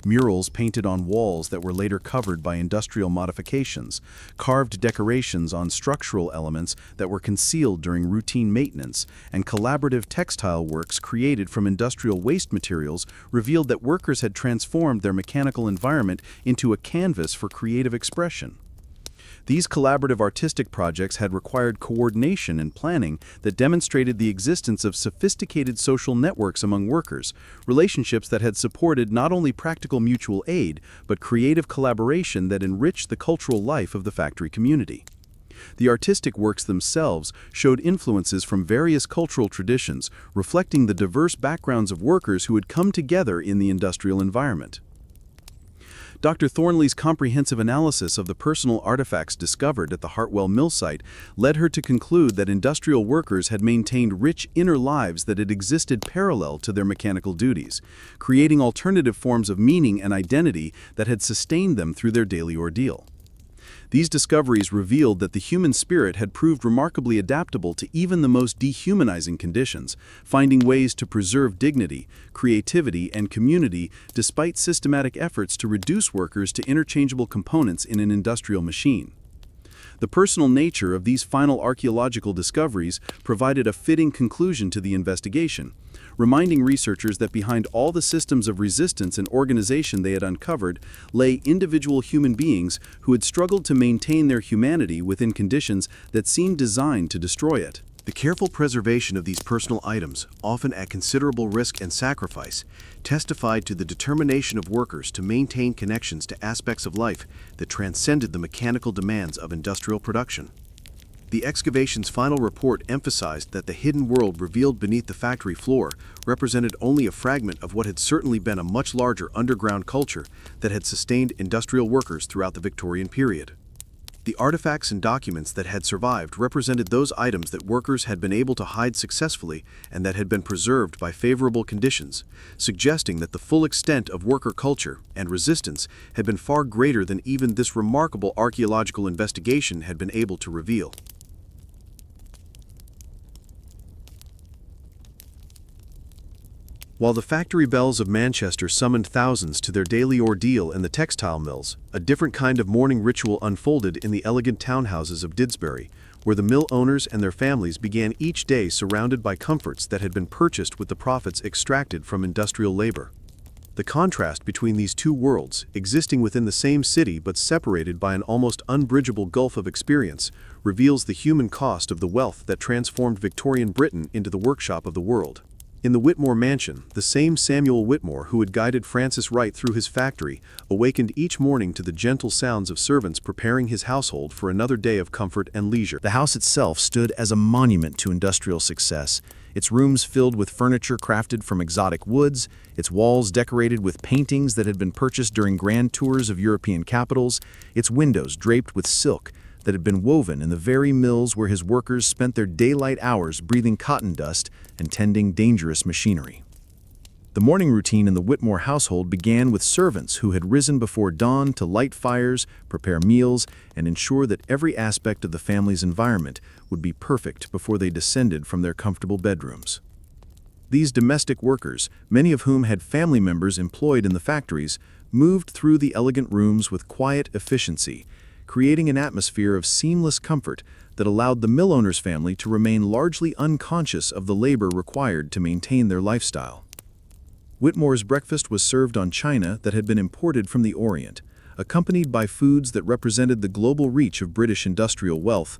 Murals painted on walls that were later covered by industrial modifications, carved decorations on structural elements that were concealed during routine maintenance, and collaborative textile works created from industrial waste materials revealed that workers had transformed their mechanical environment into a canvas for creative expression. These collaborative artistic projects had required coordination and planning that demonstrated the existence of sophisticated social networks among workers, relationships that had supported not only practical mutual aid, but creative collaboration that enriched the cultural life of the factory community. The artistic works themselves showed influences from various cultural traditions, reflecting the diverse backgrounds of workers who had come together in the industrial environment. Dr. Thornley's comprehensive analysis of the personal artifacts discovered at the Hartwell Mill site led her to conclude that industrial workers had maintained rich inner lives that had existed parallel to their mechanical duties, creating alternative forms of meaning and identity that had sustained them through their daily ordeal. These discoveries revealed that the human spirit had proved remarkably adaptable to even the most dehumanizing conditions, finding ways to preserve dignity, creativity, and community despite systematic efforts to reduce workers to interchangeable components in an industrial machine. The personal nature of these final archaeological discoveries provided a fitting conclusion to the investigation, reminding researchers that behind all the systems of resistance and organization they had uncovered lay individual human beings who had struggled to maintain their humanity within conditions that seemed designed to destroy it. The careful preservation of these personal items, often at considerable risk and sacrifice, testified to the determination of workers to maintain connections to aspects of life that transcended the mechanical demands of industrial production. The excavation's final report emphasized that the hidden world revealed beneath the factory floor represented only a fragment of what had certainly been a much larger underground culture that had sustained industrial workers throughout the Victorian period. The artifacts and documents that had survived represented those items that workers had been able to hide successfully and that had been preserved by favorable conditions, suggesting that the full extent of worker culture and resistance had been far greater than even this remarkable archaeological investigation had been able to reveal. While the factory bells of Manchester summoned thousands to their daily ordeal in the textile mills, a different kind of mourning ritual unfolded in the elegant townhouses of Didsbury, where the mill owners and their families began each day surrounded by comforts that had been purchased with the profits extracted from industrial labor. The contrast between these two worlds, existing within the same city but separated by an almost unbridgeable gulf of experience, reveals the human cost of the wealth that transformed Victorian Britain into the workshop of the world. In the Whitmore mansion, the same Samuel Whitmore who had guided Francis Wright through his factory awakened each morning to the gentle sounds of servants preparing his household for another day of comfort and leisure. The house itself stood as a monument to industrial success, its rooms filled with furniture crafted from exotic woods, its walls decorated with paintings that had been purchased during grand tours of European capitals, its windows draped with silk that had been woven in the very mills where his workers spent their daylight hours breathing cotton dust and tending dangerous machinery. The morning routine in the Whitmore household began with servants who had risen before dawn to light fires, prepare meals, and ensure that every aspect of the family's environment would be perfect before they descended from their comfortable bedrooms. These domestic workers, many of whom had family members employed in the factories, moved through the elegant rooms with quiet efficiency, creating an atmosphere of seamless comfort that allowed the mill owner's family to remain largely unconscious of the labor required to maintain their lifestyle. Whitmore's breakfast was served on china that had been imported from the Orient, accompanied by foods that represented the global reach of British industrial wealth: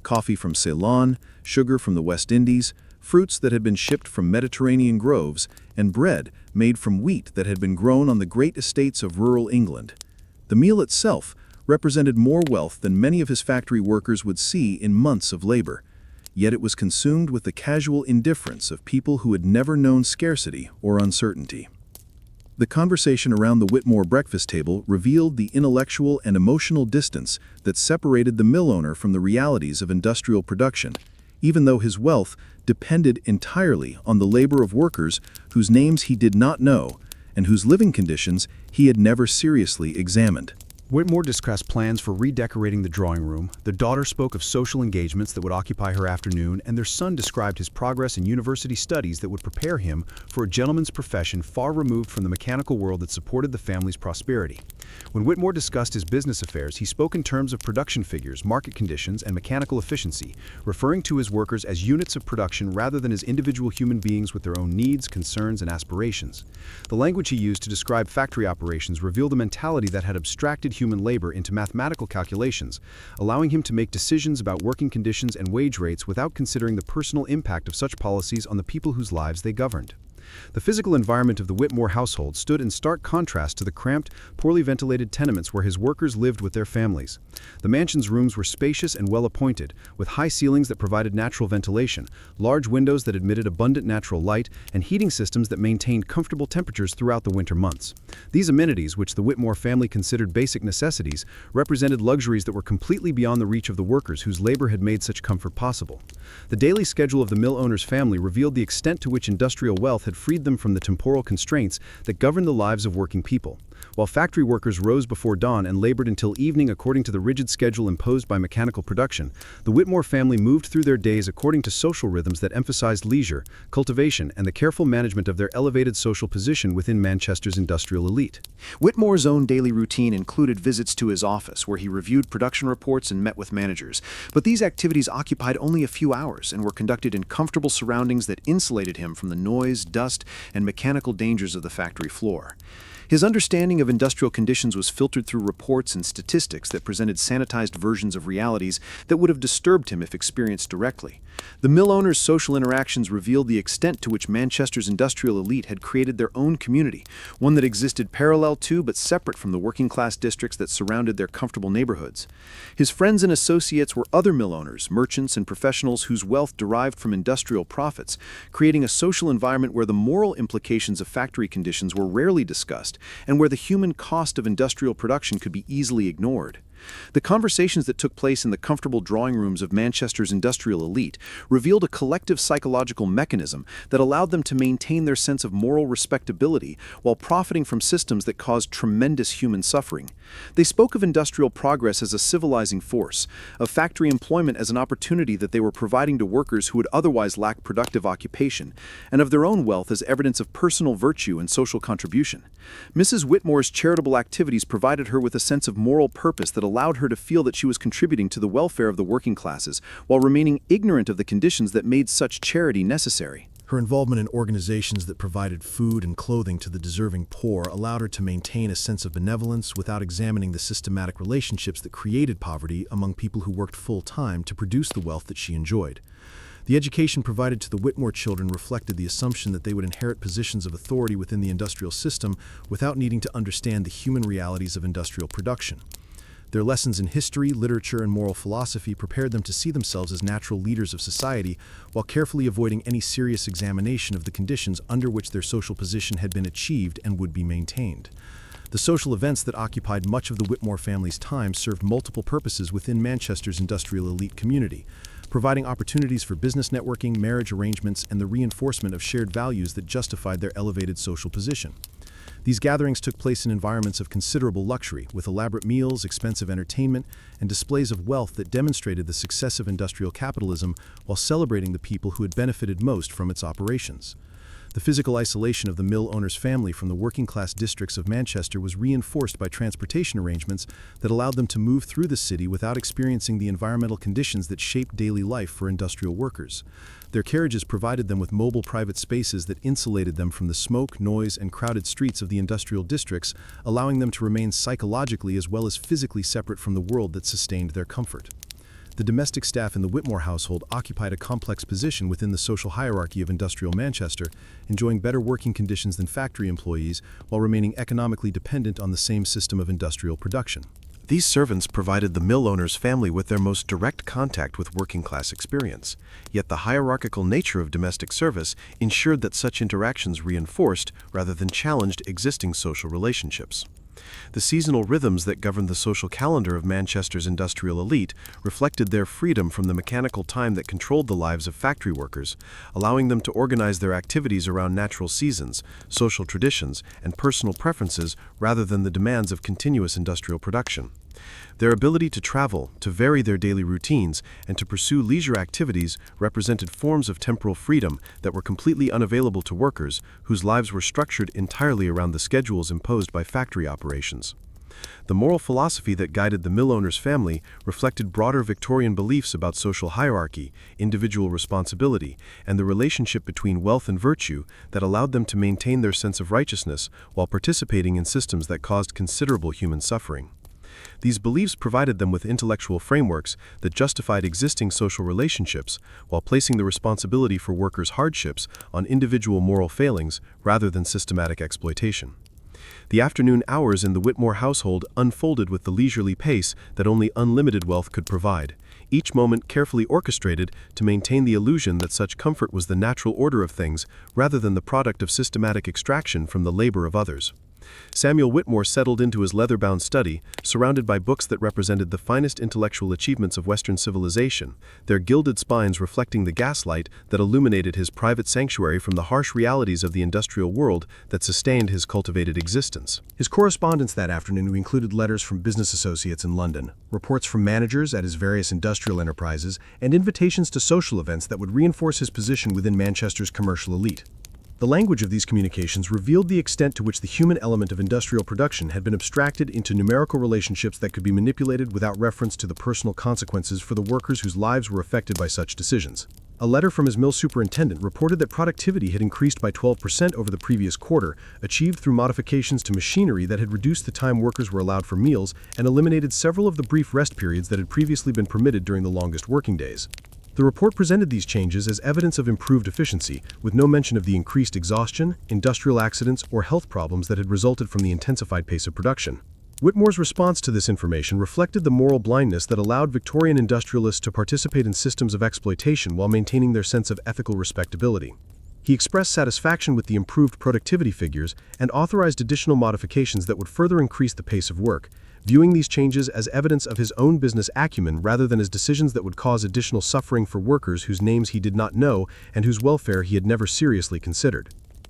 coffee from Ceylon, sugar from the West Indies, fruits that had been shipped from Mediterranean groves, and bread made from wheat that had been grown on the great estates of rural England. The meal itself represented more wealth than many of his factory workers would see in months of labor, yet it was consumed with the casual indifference of people who had never known scarcity or uncertainty. The conversation around the Whitmore breakfast table revealed the intellectual and emotional distance that separated the mill owner from the realities of industrial production, even though his wealth depended entirely on the labor of workers whose names he did not know and whose living conditions he had never seriously examined. Whitmore discussed plans for redecorating the drawing room, the daughter spoke of social engagements that would occupy her afternoon, and their son described his progress in university studies that would prepare him for a gentleman's profession far removed from the mechanical world that supported the family's prosperity. When Whitmore discussed his business affairs, he spoke in terms of production figures, market conditions, and mechanical efficiency, referring to his workers as units of production rather than as individual human beings with their own needs, concerns, and aspirations. The language he used to describe factory operations revealed a mentality that had abstracted human labor into mathematical calculations, allowing him to make decisions about working conditions and wage rates without considering the personal impact of such policies on the people whose lives they governed. The physical environment of the Whitmore household stood in stark contrast to the cramped, poorly ventilated tenements where his workers lived with their families. The mansion's rooms were spacious and well-appointed, with high ceilings that provided natural ventilation, large windows that admitted abundant natural light, and heating systems that maintained comfortable temperatures throughout the winter months. These amenities, which the Whitmore family considered basic necessities, represented luxuries that were completely beyond the reach of the workers whose labor had made such comfort possible. The daily schedule of the mill owner's family revealed the extent to which industrial wealth had freed them from the temporal constraints that governed the lives of working people. While factory workers rose before dawn and labored until evening according to the rigid schedule imposed by mechanical production, the Whitmore family moved through their days according to social rhythms that emphasized leisure, cultivation, and the careful management of their elevated social position within Manchester's industrial elite. Whitmore's own daily routine included visits to his office, where he reviewed production reports and met with managers. But these activities occupied only a few hours and were conducted in comfortable surroundings that insulated him from the noise, dust, and mechanical dangers of the factory floor. His understanding of industrial conditions was filtered through reports and statistics that presented sanitized versions of realities that would have disturbed him if experienced directly. The mill owner's social interactions revealed the extent to which Manchester's industrial elite had created their own community, one that existed parallel to but separate from the working-class districts that surrounded their comfortable neighborhoods. His friends and associates were other mill owners, merchants, and professionals whose wealth derived from industrial profits, creating a social environment where the moral implications of factory conditions were rarely discussed, and where the human cost of industrial production could be easily ignored. The conversations that took place in the comfortable drawing rooms of Manchester's industrial elite revealed a collective psychological mechanism that allowed them to maintain their sense of moral respectability while profiting from systems that caused tremendous human suffering. They spoke of industrial progress as a civilizing force, of factory employment as an opportunity that they were providing to workers who would otherwise lack productive occupation, and of their own wealth as evidence of personal virtue and social contribution. Mrs. Whitmore's charitable activities provided her with a sense of moral purpose that allowed her to feel that she was contributing to the welfare of the working classes while remaining ignorant of the conditions that made such charity necessary. Her involvement in organizations that provided food and clothing to the deserving poor allowed her to maintain a sense of benevolence without examining the systematic relationships that created poverty among people who worked full-time to produce the wealth that she enjoyed. The education provided to the Whitmore children reflected the assumption that they would inherit positions of authority within the industrial system without needing to understand the human realities of industrial production. Their lessons in history, literature, and moral philosophy prepared them to see themselves as natural leaders of society, while carefully avoiding any serious examination of the conditions under which their social position had been achieved and would be maintained. The social events that occupied much of the Whitmore family's time served multiple purposes within Manchester's industrial elite community, providing opportunities for business networking, marriage arrangements, and the reinforcement of shared values that justified their elevated social position. These gatherings took place in environments of considerable luxury, with elaborate meals, expensive entertainment, and displays of wealth that demonstrated the success of industrial capitalism while celebrating the people who had benefited most from its operations. The physical isolation of the mill owner's family from the working-class districts of Manchester was reinforced by transportation arrangements that allowed them to move through the city without experiencing the environmental conditions that shaped daily life for industrial workers. Their carriages provided them with mobile private spaces that insulated them from the smoke, noise, and crowded streets of the industrial districts, allowing them to remain psychologically as well as physically separate from the world that sustained their comfort. The domestic staff in the Whitmore household occupied a complex position within the social hierarchy of industrial Manchester, enjoying better working conditions than factory employees while remaining economically dependent on the same system of industrial production. These servants provided the mill owner's family with their most direct contact with working-class experience, yet the hierarchical nature of domestic service ensured that such interactions reinforced rather than challenged existing social relationships. The seasonal rhythms that governed the social calendar of Manchester's industrial elite reflected their freedom from the mechanical time that controlled the lives of factory workers, allowing them to organize their activities around natural seasons, social traditions, and personal preferences rather than the demands of continuous industrial production. Their ability to travel, to vary their daily routines, and to pursue leisure activities represented forms of temporal freedom that were completely unavailable to workers whose lives were structured entirely around the schedules imposed by factory operations. The moral philosophy that guided the mill owner's family reflected broader Victorian beliefs about social hierarchy, individual responsibility, and the relationship between wealth and virtue that allowed them to maintain their sense of righteousness while participating in systems that caused considerable human suffering. These beliefs provided them with intellectual frameworks that justified existing social relationships while placing the responsibility for workers' hardships on individual moral failings rather than systematic exploitation. The afternoon hours in the Whitmore household unfolded with the leisurely pace that only unlimited wealth could provide, each moment carefully orchestrated to maintain the illusion that such comfort was the natural order of things rather than the product of systematic extraction from the labor of others. Samuel Whitmore settled into his leather-bound study, surrounded by books that represented the finest intellectual achievements of Western civilization, their gilded spines reflecting the gaslight that illuminated his private sanctuary from the harsh realities of the industrial world that sustained his cultivated existence. His correspondence that afternoon included letters from business associates in London, reports from managers at his various industrial enterprises, and invitations to social events that would reinforce his position within Manchester's commercial elite. The language of these communications revealed the extent to which the human element of industrial production had been abstracted into numerical relationships that could be manipulated without reference to the personal consequences for the workers whose lives were affected by such decisions. A letter from his mill superintendent reported that productivity had increased by 12% over the previous quarter, achieved through modifications to machinery that had reduced the time workers were allowed for meals and eliminated several of the brief rest periods that had previously been permitted during the longest working days. The report presented these changes as evidence of improved efficiency, with no mention of the increased exhaustion, industrial accidents, or health problems that had resulted from the intensified pace of production. Whitmore's response to this information reflected the moral blindness that allowed Victorian industrialists to participate in systems of exploitation while maintaining their sense of ethical respectability. He expressed satisfaction with the improved productivity figures and authorized additional modifications that would further increase the pace of work, viewing these changes as evidence of his own business acumen rather than as decisions that would cause additional suffering for workers whose names he did not know and whose welfare he had never seriously considered.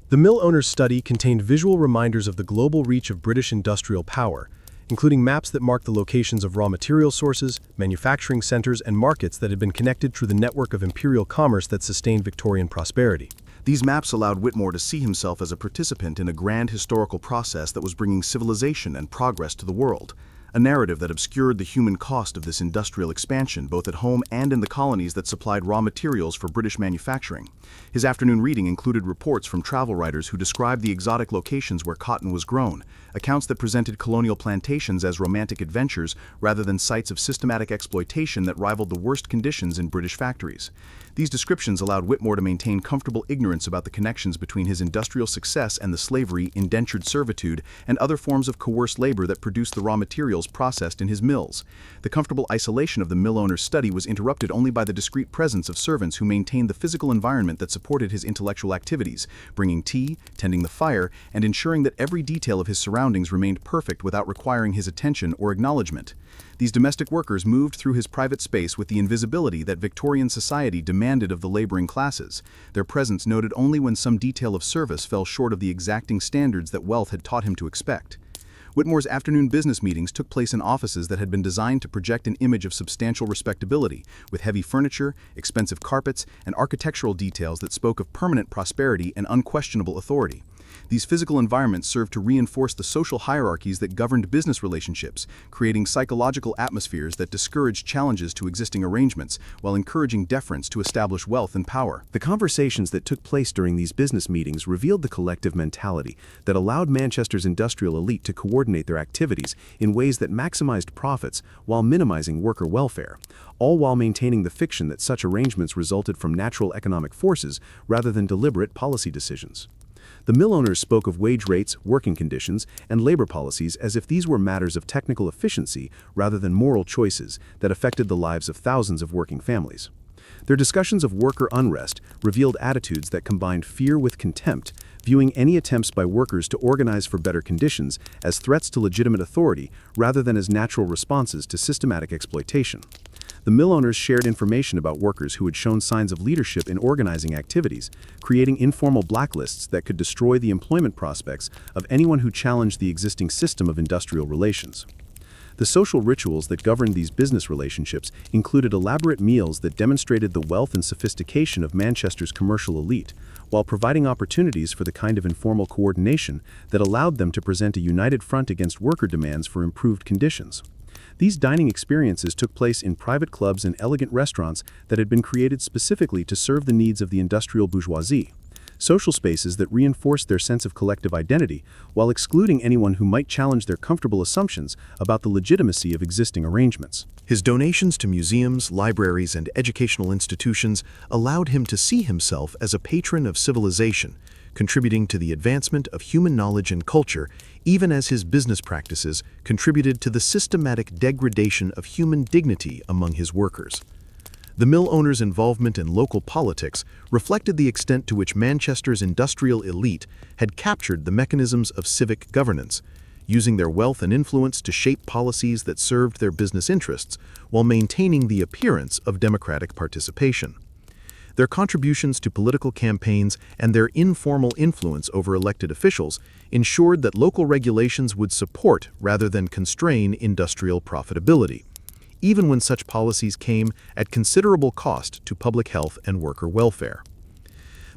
The mill owner's study contained visual reminders of the global reach of British industrial power, including maps that marked the locations of raw material sources, manufacturing centers, and markets that had been connected through the network of imperial commerce that sustained Victorian prosperity. These maps allowed Whitmore to see himself as a participant in a grand historical process that was bringing civilization and progress to the world, a narrative that obscured the human cost of this industrial expansion both at home and in the colonies that supplied raw materials for British manufacturing. His afternoon reading included reports from travel writers who described the exotic locations where cotton was grown, accounts that presented colonial plantations as romantic adventures rather than sites of systematic exploitation that rivaled the worst conditions in British factories. These descriptions allowed Whitmore to maintain comfortable ignorance about the connections between his industrial success and the slavery, indentured servitude, and other forms of coerced labor that produced the raw materials processed in his mills. The comfortable isolation of the mill owner's study was interrupted only by the discreet presence of servants who maintained the physical environment that supported his intellectual activities, bringing tea, tending the fire, and ensuring that every detail of his surroundings remained perfect without requiring his attention or acknowledgement. These domestic workers moved through his private space with the invisibility that Victorian society demanded of the laboring classes, their presence noted only when some detail of service fell short of the exacting standards that wealth had taught him to expect. Whitmore's afternoon business meetings took place in offices that had been designed to project an image of substantial respectability, with heavy furniture, expensive carpets, and architectural details that spoke of permanent prosperity and unquestionable authority. These physical environments served to reinforce the social hierarchies that governed business relationships, creating psychological atmospheres that discouraged challenges to existing arrangements while encouraging deference to establish wealth and power. The conversations that took place during these business meetings revealed the collective mentality that allowed Manchester's industrial elite to coordinate their activities in ways that maximized profits while minimizing worker welfare, all while maintaining the fiction that such arrangements resulted from natural economic forces rather than deliberate policy decisions. The mill owners spoke of wage rates, working conditions, and labor policies as if these were matters of technical efficiency rather than moral choices that affected the lives of thousands of working families. Their discussions of worker unrest revealed attitudes that combined fear with contempt, viewing any attempts by workers to organize for better conditions as threats to legitimate authority rather than as natural responses to systematic exploitation. The mill owners shared information about workers who had shown signs of leadership in organizing activities, creating informal blacklists that could destroy the employment prospects of anyone who challenged the existing system of industrial relations. The social rituals that governed these business relationships included elaborate meals that demonstrated the wealth and sophistication of Manchester's commercial elite, while providing opportunities for the kind of informal coordination that allowed them to present a united front against worker demands for improved conditions. These dining experiences took place in private clubs and elegant restaurants that had been created specifically to serve the needs of the industrial bourgeoisie, social spaces that reinforced their sense of collective identity while excluding anyone who might challenge their comfortable assumptions about the legitimacy of existing arrangements. His donations to museums, libraries, and educational institutions allowed him to see himself as a patron of civilization, contributing to the advancement of human knowledge and culture, even as his business practices contributed to the systematic degradation of human dignity among his workers. The mill owners' involvement in local politics reflected the extent to which Manchester's industrial elite had captured the mechanisms of civic governance, using their wealth and influence to shape policies that served their business interests while maintaining the appearance of democratic participation. Their contributions to political campaigns and their informal influence over elected officials ensured that local regulations would support rather than constrain industrial profitability, even when such policies came at considerable cost to public health and worker welfare.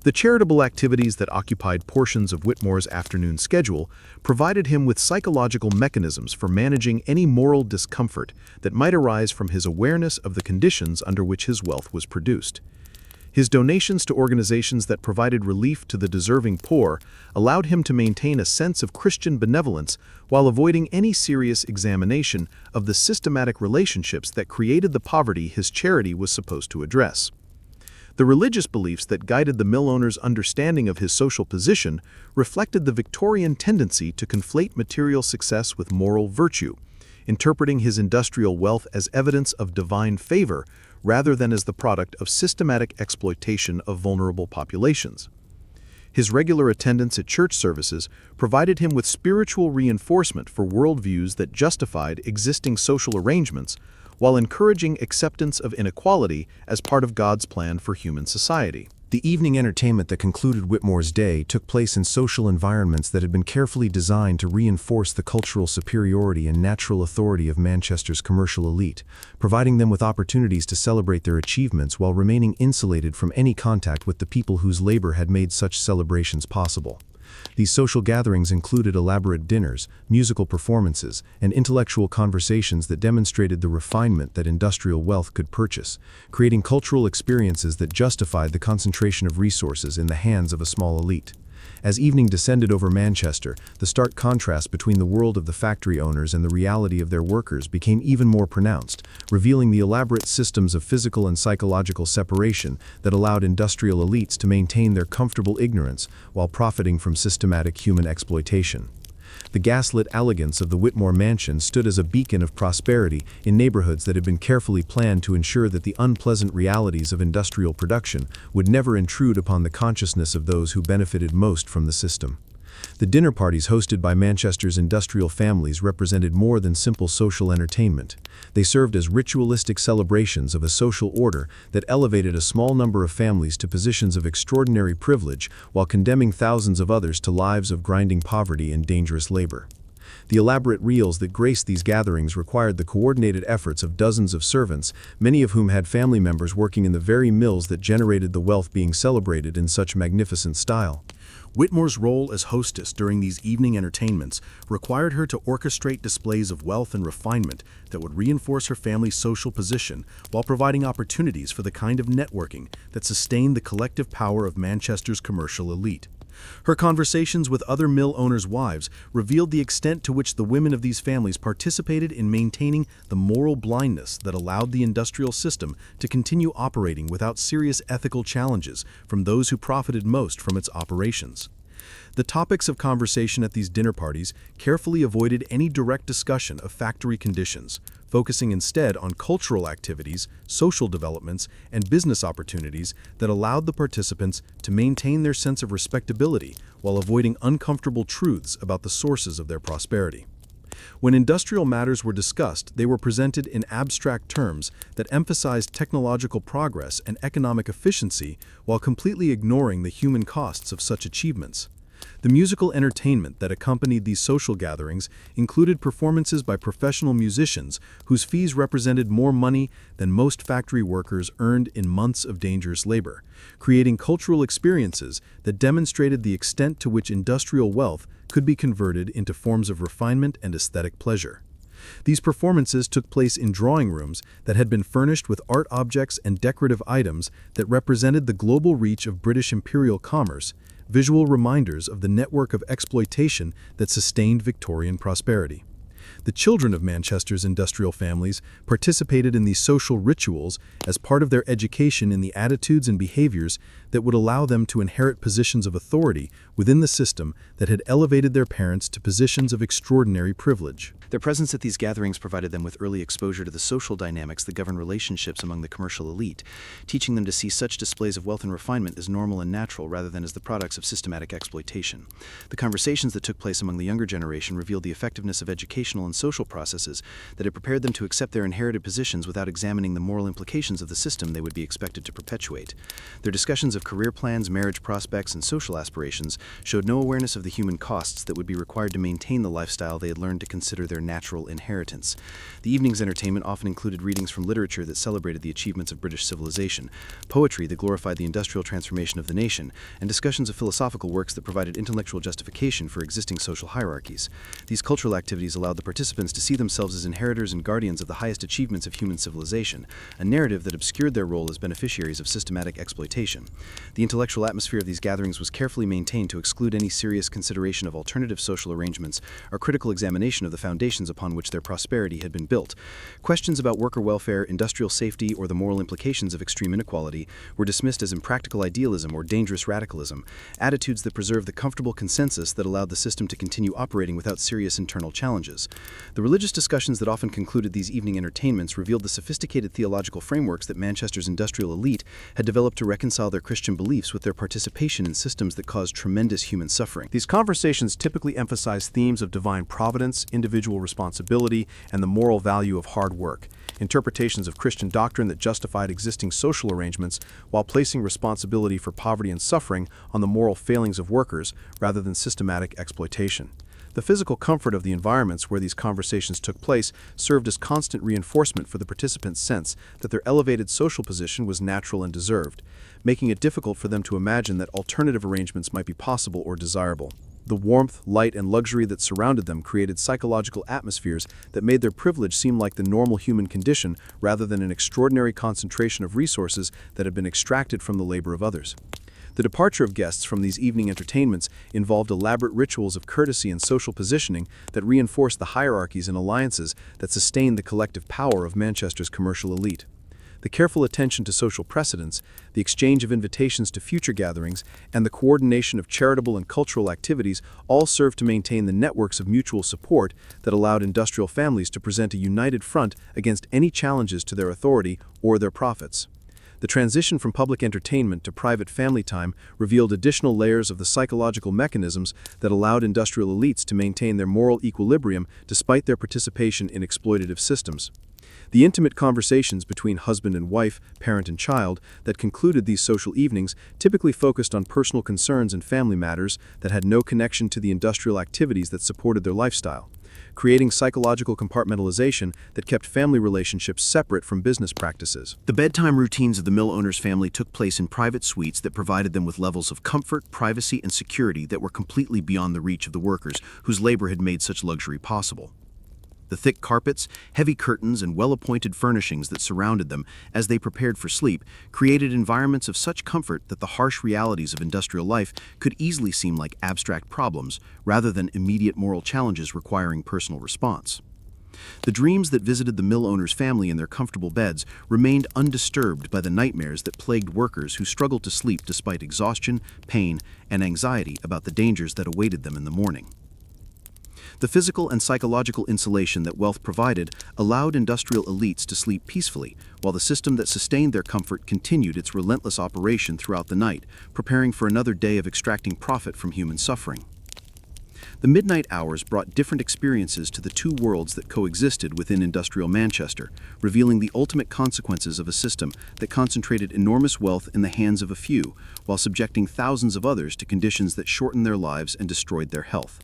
The charitable activities that occupied portions of Whitmore's afternoon schedule provided him with psychological mechanisms for managing any moral discomfort that might arise from his awareness of the conditions under which his wealth was produced. His donations to organizations that provided relief to the deserving poor allowed him to maintain a sense of Christian benevolence while avoiding any serious examination of the systematic relationships that created the poverty his charity was supposed to address. The religious beliefs that guided the mill owner's understanding of his social position reflected the Victorian tendency to conflate material success with moral virtue, interpreting his industrial wealth as evidence of divine favor rather than as the product of systematic exploitation of vulnerable populations. His regular attendance at church services provided him with spiritual reinforcement for worldviews that justified existing social arrangements while encouraging acceptance of inequality as part of God's plan for human society. The evening entertainment that concluded Whitmore's day took place in social environments that had been carefully designed to reinforce the cultural superiority and natural authority of Manchester's commercial elite, providing them with opportunities to celebrate their achievements while remaining insulated from any contact with the people whose labor had made such celebrations possible. These social gatherings included elaborate dinners, musical performances, and intellectual conversations that demonstrated the refinement that industrial wealth could purchase, creating cultural experiences that justified the concentration of resources in the hands of a small elite. As evening descended over Manchester, the stark contrast between the world of the factory owners and the reality of their workers became even more pronounced, revealing the elaborate systems of physical and psychological separation that allowed industrial elites to maintain their comfortable ignorance while profiting from systematic human exploitation. The gaslit elegance of the Whitmore mansion stood as a beacon of prosperity in neighborhoods that had been carefully planned to ensure that the unpleasant realities of industrial production would never intrude upon the consciousness of those who benefited most from the system. The dinner parties hosted by Manchester's industrial families represented more than simple social entertainment. They served as ritualistic celebrations of a social order that elevated a small number of families to positions of extraordinary privilege while condemning thousands of others to lives of grinding poverty and dangerous labor. The elaborate reels that graced these gatherings required the coordinated efforts of dozens of servants, many of whom had family members working in the very mills that generated the wealth being celebrated in such magnificent style. Whitmore's role as hostess during these evening entertainments required her to orchestrate displays of wealth and refinement that would reinforce her family's social position while providing opportunities for the kind of networking that sustained the collective power of Manchester's commercial elite. Her conversations with other mill owners' wives revealed the extent to which the women of these families participated in maintaining the moral blindness that allowed the industrial system to continue operating without serious ethical challenges from those who profited most from its operations. The topics of conversation at these dinner parties carefully avoided any direct discussion of factory conditions, focusing instead on cultural activities, social developments, and business opportunities that allowed the participants to maintain their sense of respectability while avoiding uncomfortable truths about the sources of their prosperity. When industrial matters were discussed, they were presented in abstract terms that emphasized technological progress and economic efficiency while completely ignoring the human costs of such achievements. The musical entertainment that accompanied these social gatherings included performances by professional musicians whose fees represented more money than most factory workers earned in months of dangerous labor, creating cultural experiences that demonstrated the extent to which industrial wealth could be converted into forms of refinement and aesthetic pleasure. These performances took place in drawing rooms that had been furnished with art objects and decorative items that represented the global reach of British imperial commerce, visual reminders of the network of exploitation that sustained Victorian prosperity. The children of Manchester's industrial families participated in these social rituals as part of their education in the attitudes and behaviors that would allow them to inherit positions of authority within the system that had elevated their parents to positions of extraordinary privilege. Their presence at these gatherings provided them with early exposure to the social dynamics that govern relationships among the commercial elite, teaching them to see such displays of wealth and refinement as normal and natural rather than as the products of systematic exploitation. The conversations that took place among the younger generation revealed the effectiveness of educational and social processes that had prepared them to accept their inherited positions without examining the moral implications of the system they would be expected to perpetuate. Their discussions of career plans, marriage prospects, and social aspirations showed no awareness of the human costs that would be required to maintain the lifestyle they had learned to consider their natural inheritance. The evening's entertainment often included readings from literature that celebrated the achievements of British civilization, poetry that glorified the industrial transformation of the nation, and discussions of philosophical works that provided intellectual justification for existing social hierarchies. These cultural activities allowed the participants to see themselves as inheritors and guardians of the highest achievements of human civilization, a narrative that obscured their role as beneficiaries of systematic exploitation. The intellectual atmosphere of these gatherings was carefully maintained to exclude any serious consideration of alternative social arrangements or critical examination of the foundations upon which their prosperity had been built. Questions about worker welfare, industrial safety, or the moral implications of extreme inequality were dismissed as impractical idealism or dangerous radicalism, attitudes that preserved the comfortable consensus that allowed the system to continue operating without serious internal challenges. The religious discussions that often concluded these evening entertainments revealed the sophisticated theological frameworks that Manchester's industrial elite had developed to reconcile their Christian beliefs with their participation in systems that caused tremendous human suffering. These conversations typically emphasize themes of divine providence, individual responsibility, and the moral value of hard work, interpretations of Christian doctrine that justified existing social arrangements while placing responsibility for poverty and suffering on the moral failings of workers rather than systematic exploitation. The physical comfort of the environments where these conversations took place served as constant reinforcement for the participants' sense that their elevated social position was natural and deserved, making it difficult for them to imagine that alternative arrangements might be possible or desirable. The warmth, light, and luxury that surrounded them created psychological atmospheres that made their privilege seem like the normal human condition rather than an extraordinary concentration of resources that had been extracted from the labor of others. The departure of guests from these evening entertainments involved elaborate rituals of courtesy and social positioning that reinforced the hierarchies and alliances that sustained the collective power of Manchester's commercial elite. The careful attention to social precedents, the exchange of invitations to future gatherings, and the coordination of charitable and cultural activities all served to maintain the networks of mutual support that allowed industrial families to present a united front against any challenges to their authority or their profits. The transition from public entertainment to private family time revealed additional layers of the psychological mechanisms that allowed industrial elites to maintain their moral equilibrium despite their participation in exploitative systems. The intimate conversations between husband and wife, parent and child, that concluded these social evenings typically focused on personal concerns and family matters that had no connection to the industrial activities that supported their lifestyle, creating psychological compartmentalization that kept family relationships separate from business practices. The bedtime routines of the mill owner's family took place in private suites that provided them with levels of comfort, privacy, and security that were completely beyond the reach of the workers whose labor had made such luxury possible. The thick carpets, heavy curtains, and well-appointed furnishings that surrounded them as they prepared for sleep created environments of such comfort that the harsh realities of industrial life could easily seem like abstract problems rather than immediate moral challenges requiring personal response. The dreams that visited the mill owner's family in their comfortable beds remained undisturbed by the nightmares that plagued workers who struggled to sleep despite exhaustion, pain, and anxiety about the dangers that awaited them in the morning. The physical and psychological insulation that wealth provided allowed industrial elites to sleep peacefully, while the system that sustained their comfort continued its relentless operation throughout the night, preparing for another day of extracting profit from human suffering. The midnight hours brought different experiences to the two worlds that coexisted within industrial Manchester, revealing the ultimate consequences of a system that concentrated enormous wealth in the hands of a few, while subjecting thousands of others to conditions that shortened their lives and destroyed their health.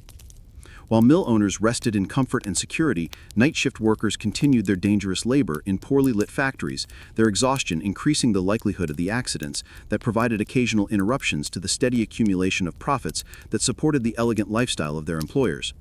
While mill owners rested in comfort and security, night shift workers continued their dangerous labor in poorly lit factories, their exhaustion increasing the likelihood of the accidents that provided occasional interruptions to the steady accumulation of profits that supported the elegant lifestyle of their employers.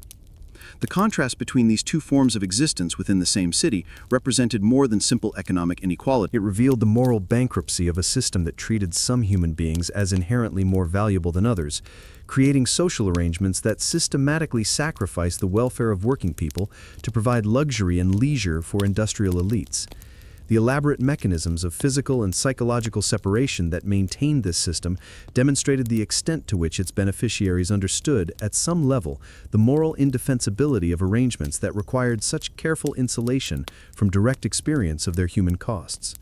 The contrast between these two forms of existence within the same city represented more than simple economic inequality. It revealed the moral bankruptcy of a system that treated some human beings as inherently more valuable than others, creating social arrangements that systematically sacrifice the welfare of working people to provide luxury and leisure for industrial elites. The elaborate mechanisms of physical and psychological separation that maintained this system demonstrated the extent to which its beneficiaries understood, at some level, the moral indefensibility of arrangements that required such careful insulation from direct experience of their human costs.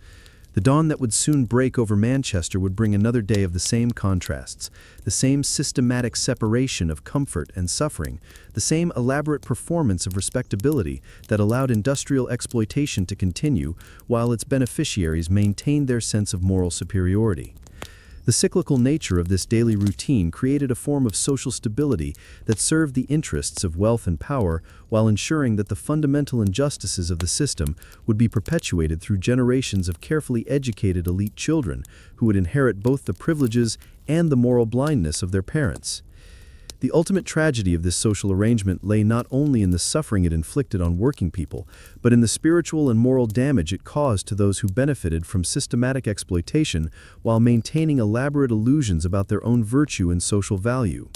The dawn that would soon break over Manchester would bring another day of the same contrasts, the same systematic separation of comfort and suffering, the same elaborate performance of respectability that allowed industrial exploitation to continue while its beneficiaries maintained their sense of moral superiority. The cyclical nature of this daily routine created a form of social stability that served the interests of wealth and power while ensuring that the fundamental injustices of the system would be perpetuated through generations of carefully educated elite children who would inherit both the privileges and the moral blindness of their parents. The ultimate tragedy of this social arrangement lay not only in the suffering it inflicted on working people, but in the spiritual and moral damage it caused to those who benefited from systematic exploitation while maintaining elaborate illusions about their own virtue and social value.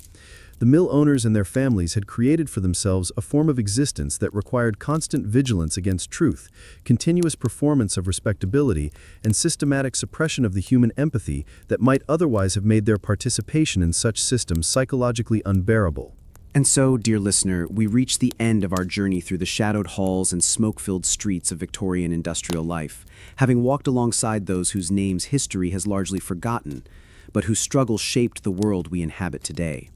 The mill owners and their families had created for themselves a form of existence that required constant vigilance against truth, continuous performance of respectability, and systematic suppression of the human empathy that might otherwise have made their participation in such systems psychologically unbearable. And so, dear listener, we reach the end of our journey through the shadowed halls and smoke-filled streets of Victorian industrial life, having walked alongside those whose names history has largely forgotten, but whose struggles shaped the world we inhabit today.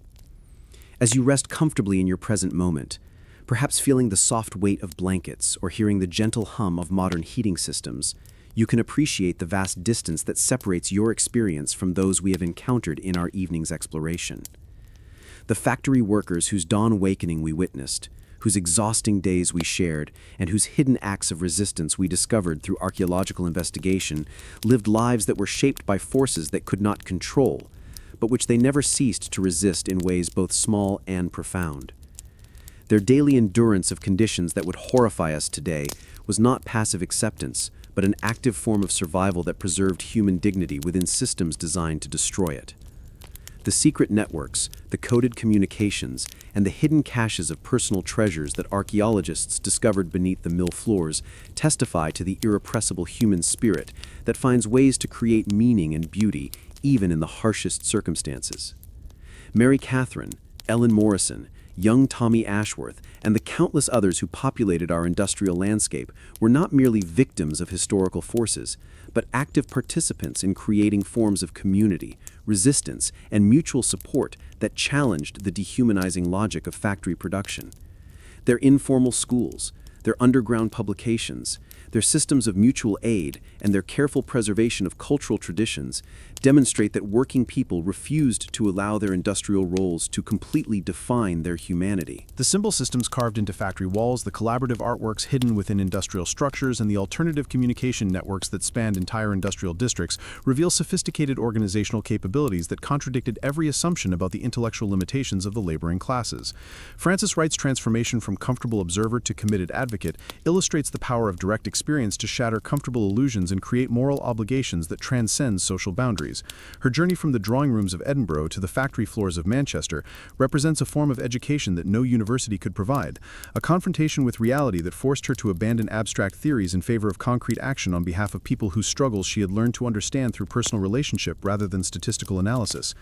As you rest comfortably in your present moment, perhaps feeling the soft weight of blankets or hearing the gentle hum of modern heating systems, you can appreciate the vast distance that separates your experience from those we have encountered in our evening's exploration. The factory workers whose dawn awakening we witnessed, whose exhausting days we shared, and whose hidden acts of resistance we discovered through archaeological investigation, lived lives that were shaped by forces that could not control, but which they never ceased to resist in ways both small and profound. Their daily endurance of conditions that would horrify us today was not passive acceptance, but an active form of survival that preserved human dignity within systems designed to destroy it. The secret networks, the coded communications, and the hidden caches of personal treasures that archaeologists discovered beneath the mill floors testify to the irrepressible human spirit that finds ways to create meaning and beauty even in the harshest circumstances. Mary Catherine, Ellen Morrison, young Tommy Ashworth, and the countless others who populated our industrial landscape were not merely victims of historical forces, but active participants in creating forms of community, resistance, and mutual support that challenged the dehumanizing logic of factory production. Their informal schools, their underground publications, their systems of mutual aid, and their careful preservation of cultural traditions demonstrate that working people refused to allow their industrial roles to completely define their humanity. The symbol systems carved into factory walls, the collaborative artworks hidden within industrial structures, and the alternative communication networks that spanned entire industrial districts reveal sophisticated organizational capabilities that contradicted every assumption about the intellectual limitations of the laboring classes. Francis Wright's transformation from comfortable observer to committed advocate illustrates the power of direct experience to shatter comfortable illusions and create moral obligations that transcend social boundaries. Her journey from the drawing rooms of Edinburgh to the factory floors of Manchester represents a form of education that no university could provide, a confrontation with reality that forced her to abandon abstract theories in favor of concrete action on behalf of people whose struggles she had learned to understand through personal relationship rather than statistical analysis.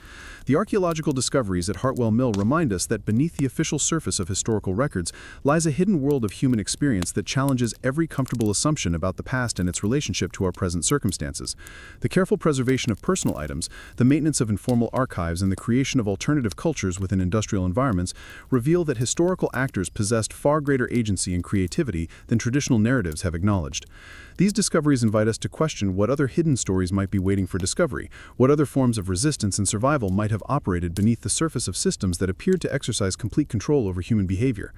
The archaeological discoveries at Hartwell Mill remind us that beneath the official surface of historical records lies a hidden world of human experience that challenges every comfortable assumption about the past and its relationship to our present circumstances. The careful preservation of personal items, the maintenance of informal archives, and the creation of alternative cultures within industrial environments reveal that historical actors possessed far greater agency and creativity than traditional narratives have acknowledged. These discoveries invite us to question what other hidden stories might be waiting for discovery, what other forms of resistance and survival might have operated beneath the surface of systems that appeared to exercise complete control over human behavior.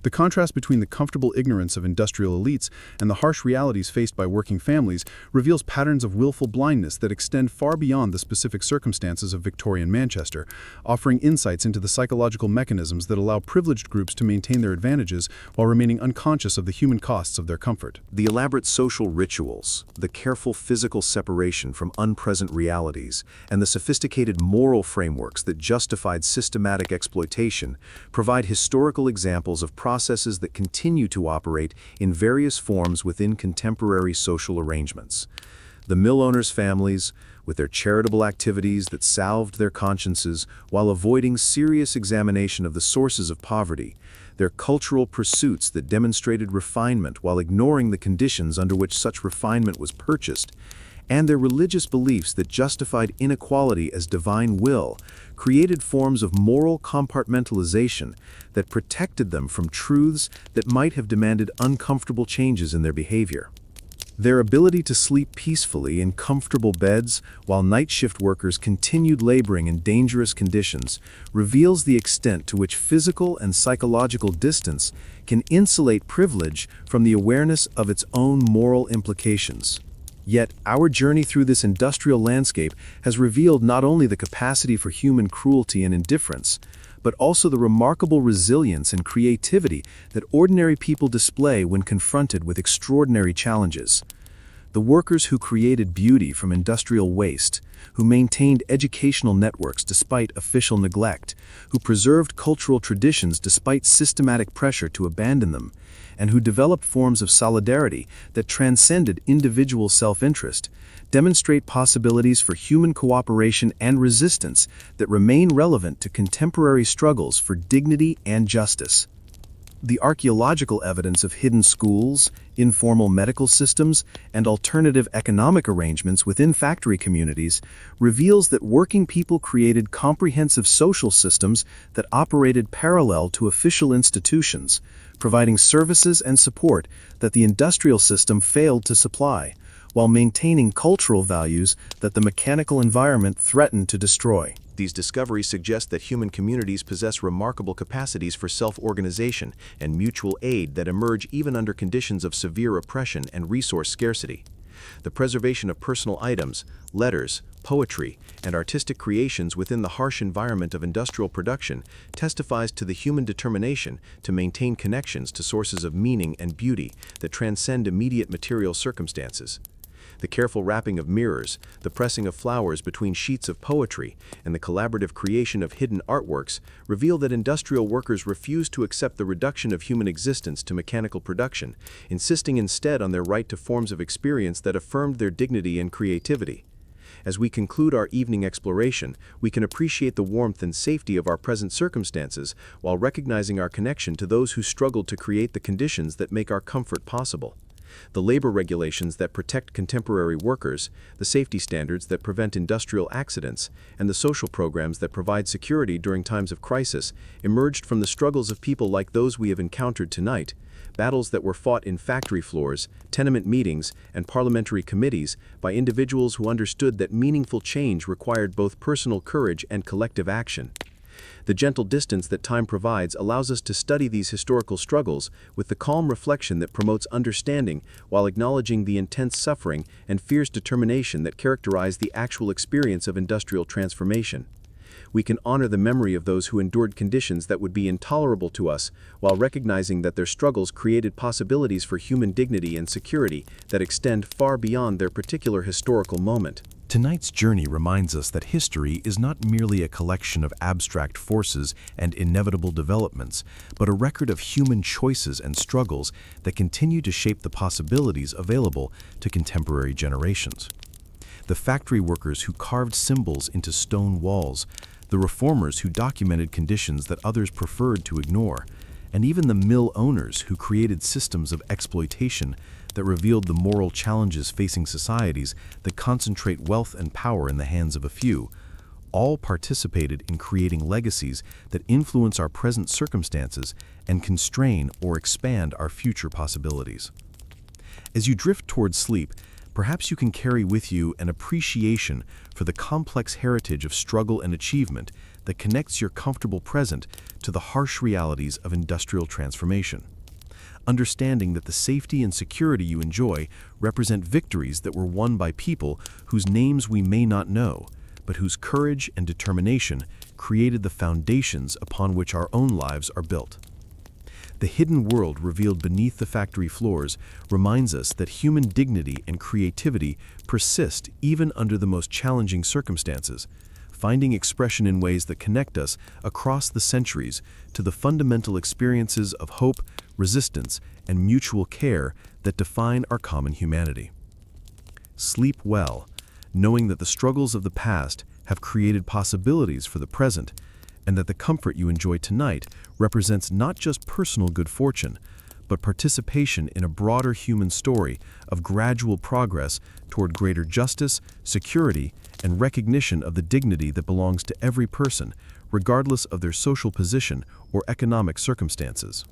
The contrast between the comfortable ignorance of industrial elites and the harsh realities faced by working families reveals patterns of willful blindness that extend far beyond the specific circumstances of Victorian Manchester, offering insights into the psychological mechanisms that allow privileged groups to maintain their advantages while remaining unconscious of the human costs of their comfort. The elaborate social rituals, the careful physical separation from unpresent realities, and the sophisticated moral frameworks that justified systematic exploitation provide historical examples of processes that continue to operate in various forms within contemporary social arrangements. The mill owners' families, with their charitable activities that salved their consciences while avoiding serious examination of the sources of poverty, their cultural pursuits that demonstrated refinement while ignoring the conditions under which such refinement was purchased, and their religious beliefs that justified inequality as divine will, created forms of moral compartmentalization that protected them from truths that might have demanded uncomfortable changes in their behavior. Their ability to sleep peacefully in comfortable beds while night shift workers continued laboring in dangerous conditions reveals the extent to which physical and psychological distance can insulate privilege from the awareness of its own moral implications. Yet, our journey through this industrial landscape has revealed not only the capacity for human cruelty and indifference, but also the remarkable resilience and creativity that ordinary people display when confronted with extraordinary challenges. The workers who created beauty from industrial waste, who maintained educational networks despite official neglect, who preserved cultural traditions despite systematic pressure to abandon them, and who developed forms of solidarity that transcended individual self-interest, demonstrate possibilities for human cooperation and resistance that remain relevant to contemporary struggles for dignity and justice. The archaeological evidence of hidden schools, informal medical systems, and alternative economic arrangements within factory communities reveals that working people created comprehensive social systems that operated parallel to official institutions, providing services and support that the industrial system failed to supply, while maintaining cultural values that the mechanical environment threatened to destroy. These discoveries suggest that human communities possess remarkable capacities for self-organization and mutual aid that emerge even under conditions of severe oppression and resource scarcity. The preservation of personal items, letters, poetry, and artistic creations within the harsh environment of industrial production testifies to the human determination to maintain connections to sources of meaning and beauty that transcend immediate material circumstances. The careful wrapping of mirrors, the pressing of flowers between sheets of poetry, and the collaborative creation of hidden artworks reveal that industrial workers refused to accept the reduction of human existence to mechanical production, insisting instead on their right to forms of experience that affirmed their dignity and creativity. As we conclude our evening exploration, we can appreciate the warmth and safety of our present circumstances while recognizing our connection to those who struggled to create the conditions that make our comfort possible. The labor regulations that protect contemporary workers, the safety standards that prevent industrial accidents, and the social programs that provide security during times of crisis emerged from the struggles of people like those we have encountered tonight, battles that were fought in factory floors, tenement meetings, and parliamentary committees by individuals who understood that meaningful change required both personal courage and collective action. The gentle distance that time provides allows us to study these historical struggles with the calm reflection that promotes understanding while acknowledging the intense suffering and fierce determination that characterize the actual experience of industrial transformation. We can honor the memory of those who endured conditions that would be intolerable to us while recognizing that their struggles created possibilities for human dignity and security that extend far beyond their particular historical moment. Tonight's journey reminds us that history is not merely a collection of abstract forces and inevitable developments, but a record of human choices and struggles that continue to shape the possibilities available to contemporary generations. The factory workers who carved symbols into stone walls, the reformers who documented conditions that others preferred to ignore, and even the mill owners who created systems of exploitation that revealed the moral challenges facing societies that concentrate wealth and power in the hands of a few, all participated in creating legacies that influence our present circumstances and constrain or expand our future possibilities. As you drift toward sleep, perhaps you can carry with you an appreciation for the complex heritage of struggle and achievement that connects your comfortable present to the harsh realities of industrial transformation. Understanding that the safety and security you enjoy represent victories that were won by people whose names we may not know, but whose courage and determination created the foundations upon which our own lives are built. The hidden world revealed beneath the factory floors reminds us that human dignity and creativity persist even under the most challenging circumstances, finding expression in ways that connect us across the centuries to the fundamental experiences of hope, resistance, and mutual care that define our common humanity. Sleep well, knowing that the struggles of the past have created possibilities for the present, and that the comfort you enjoy tonight represents not just personal good fortune, but participation in a broader human story of gradual progress toward greater justice, security, and recognition of the dignity that belongs to every person, regardless of their social position or economic circumstances.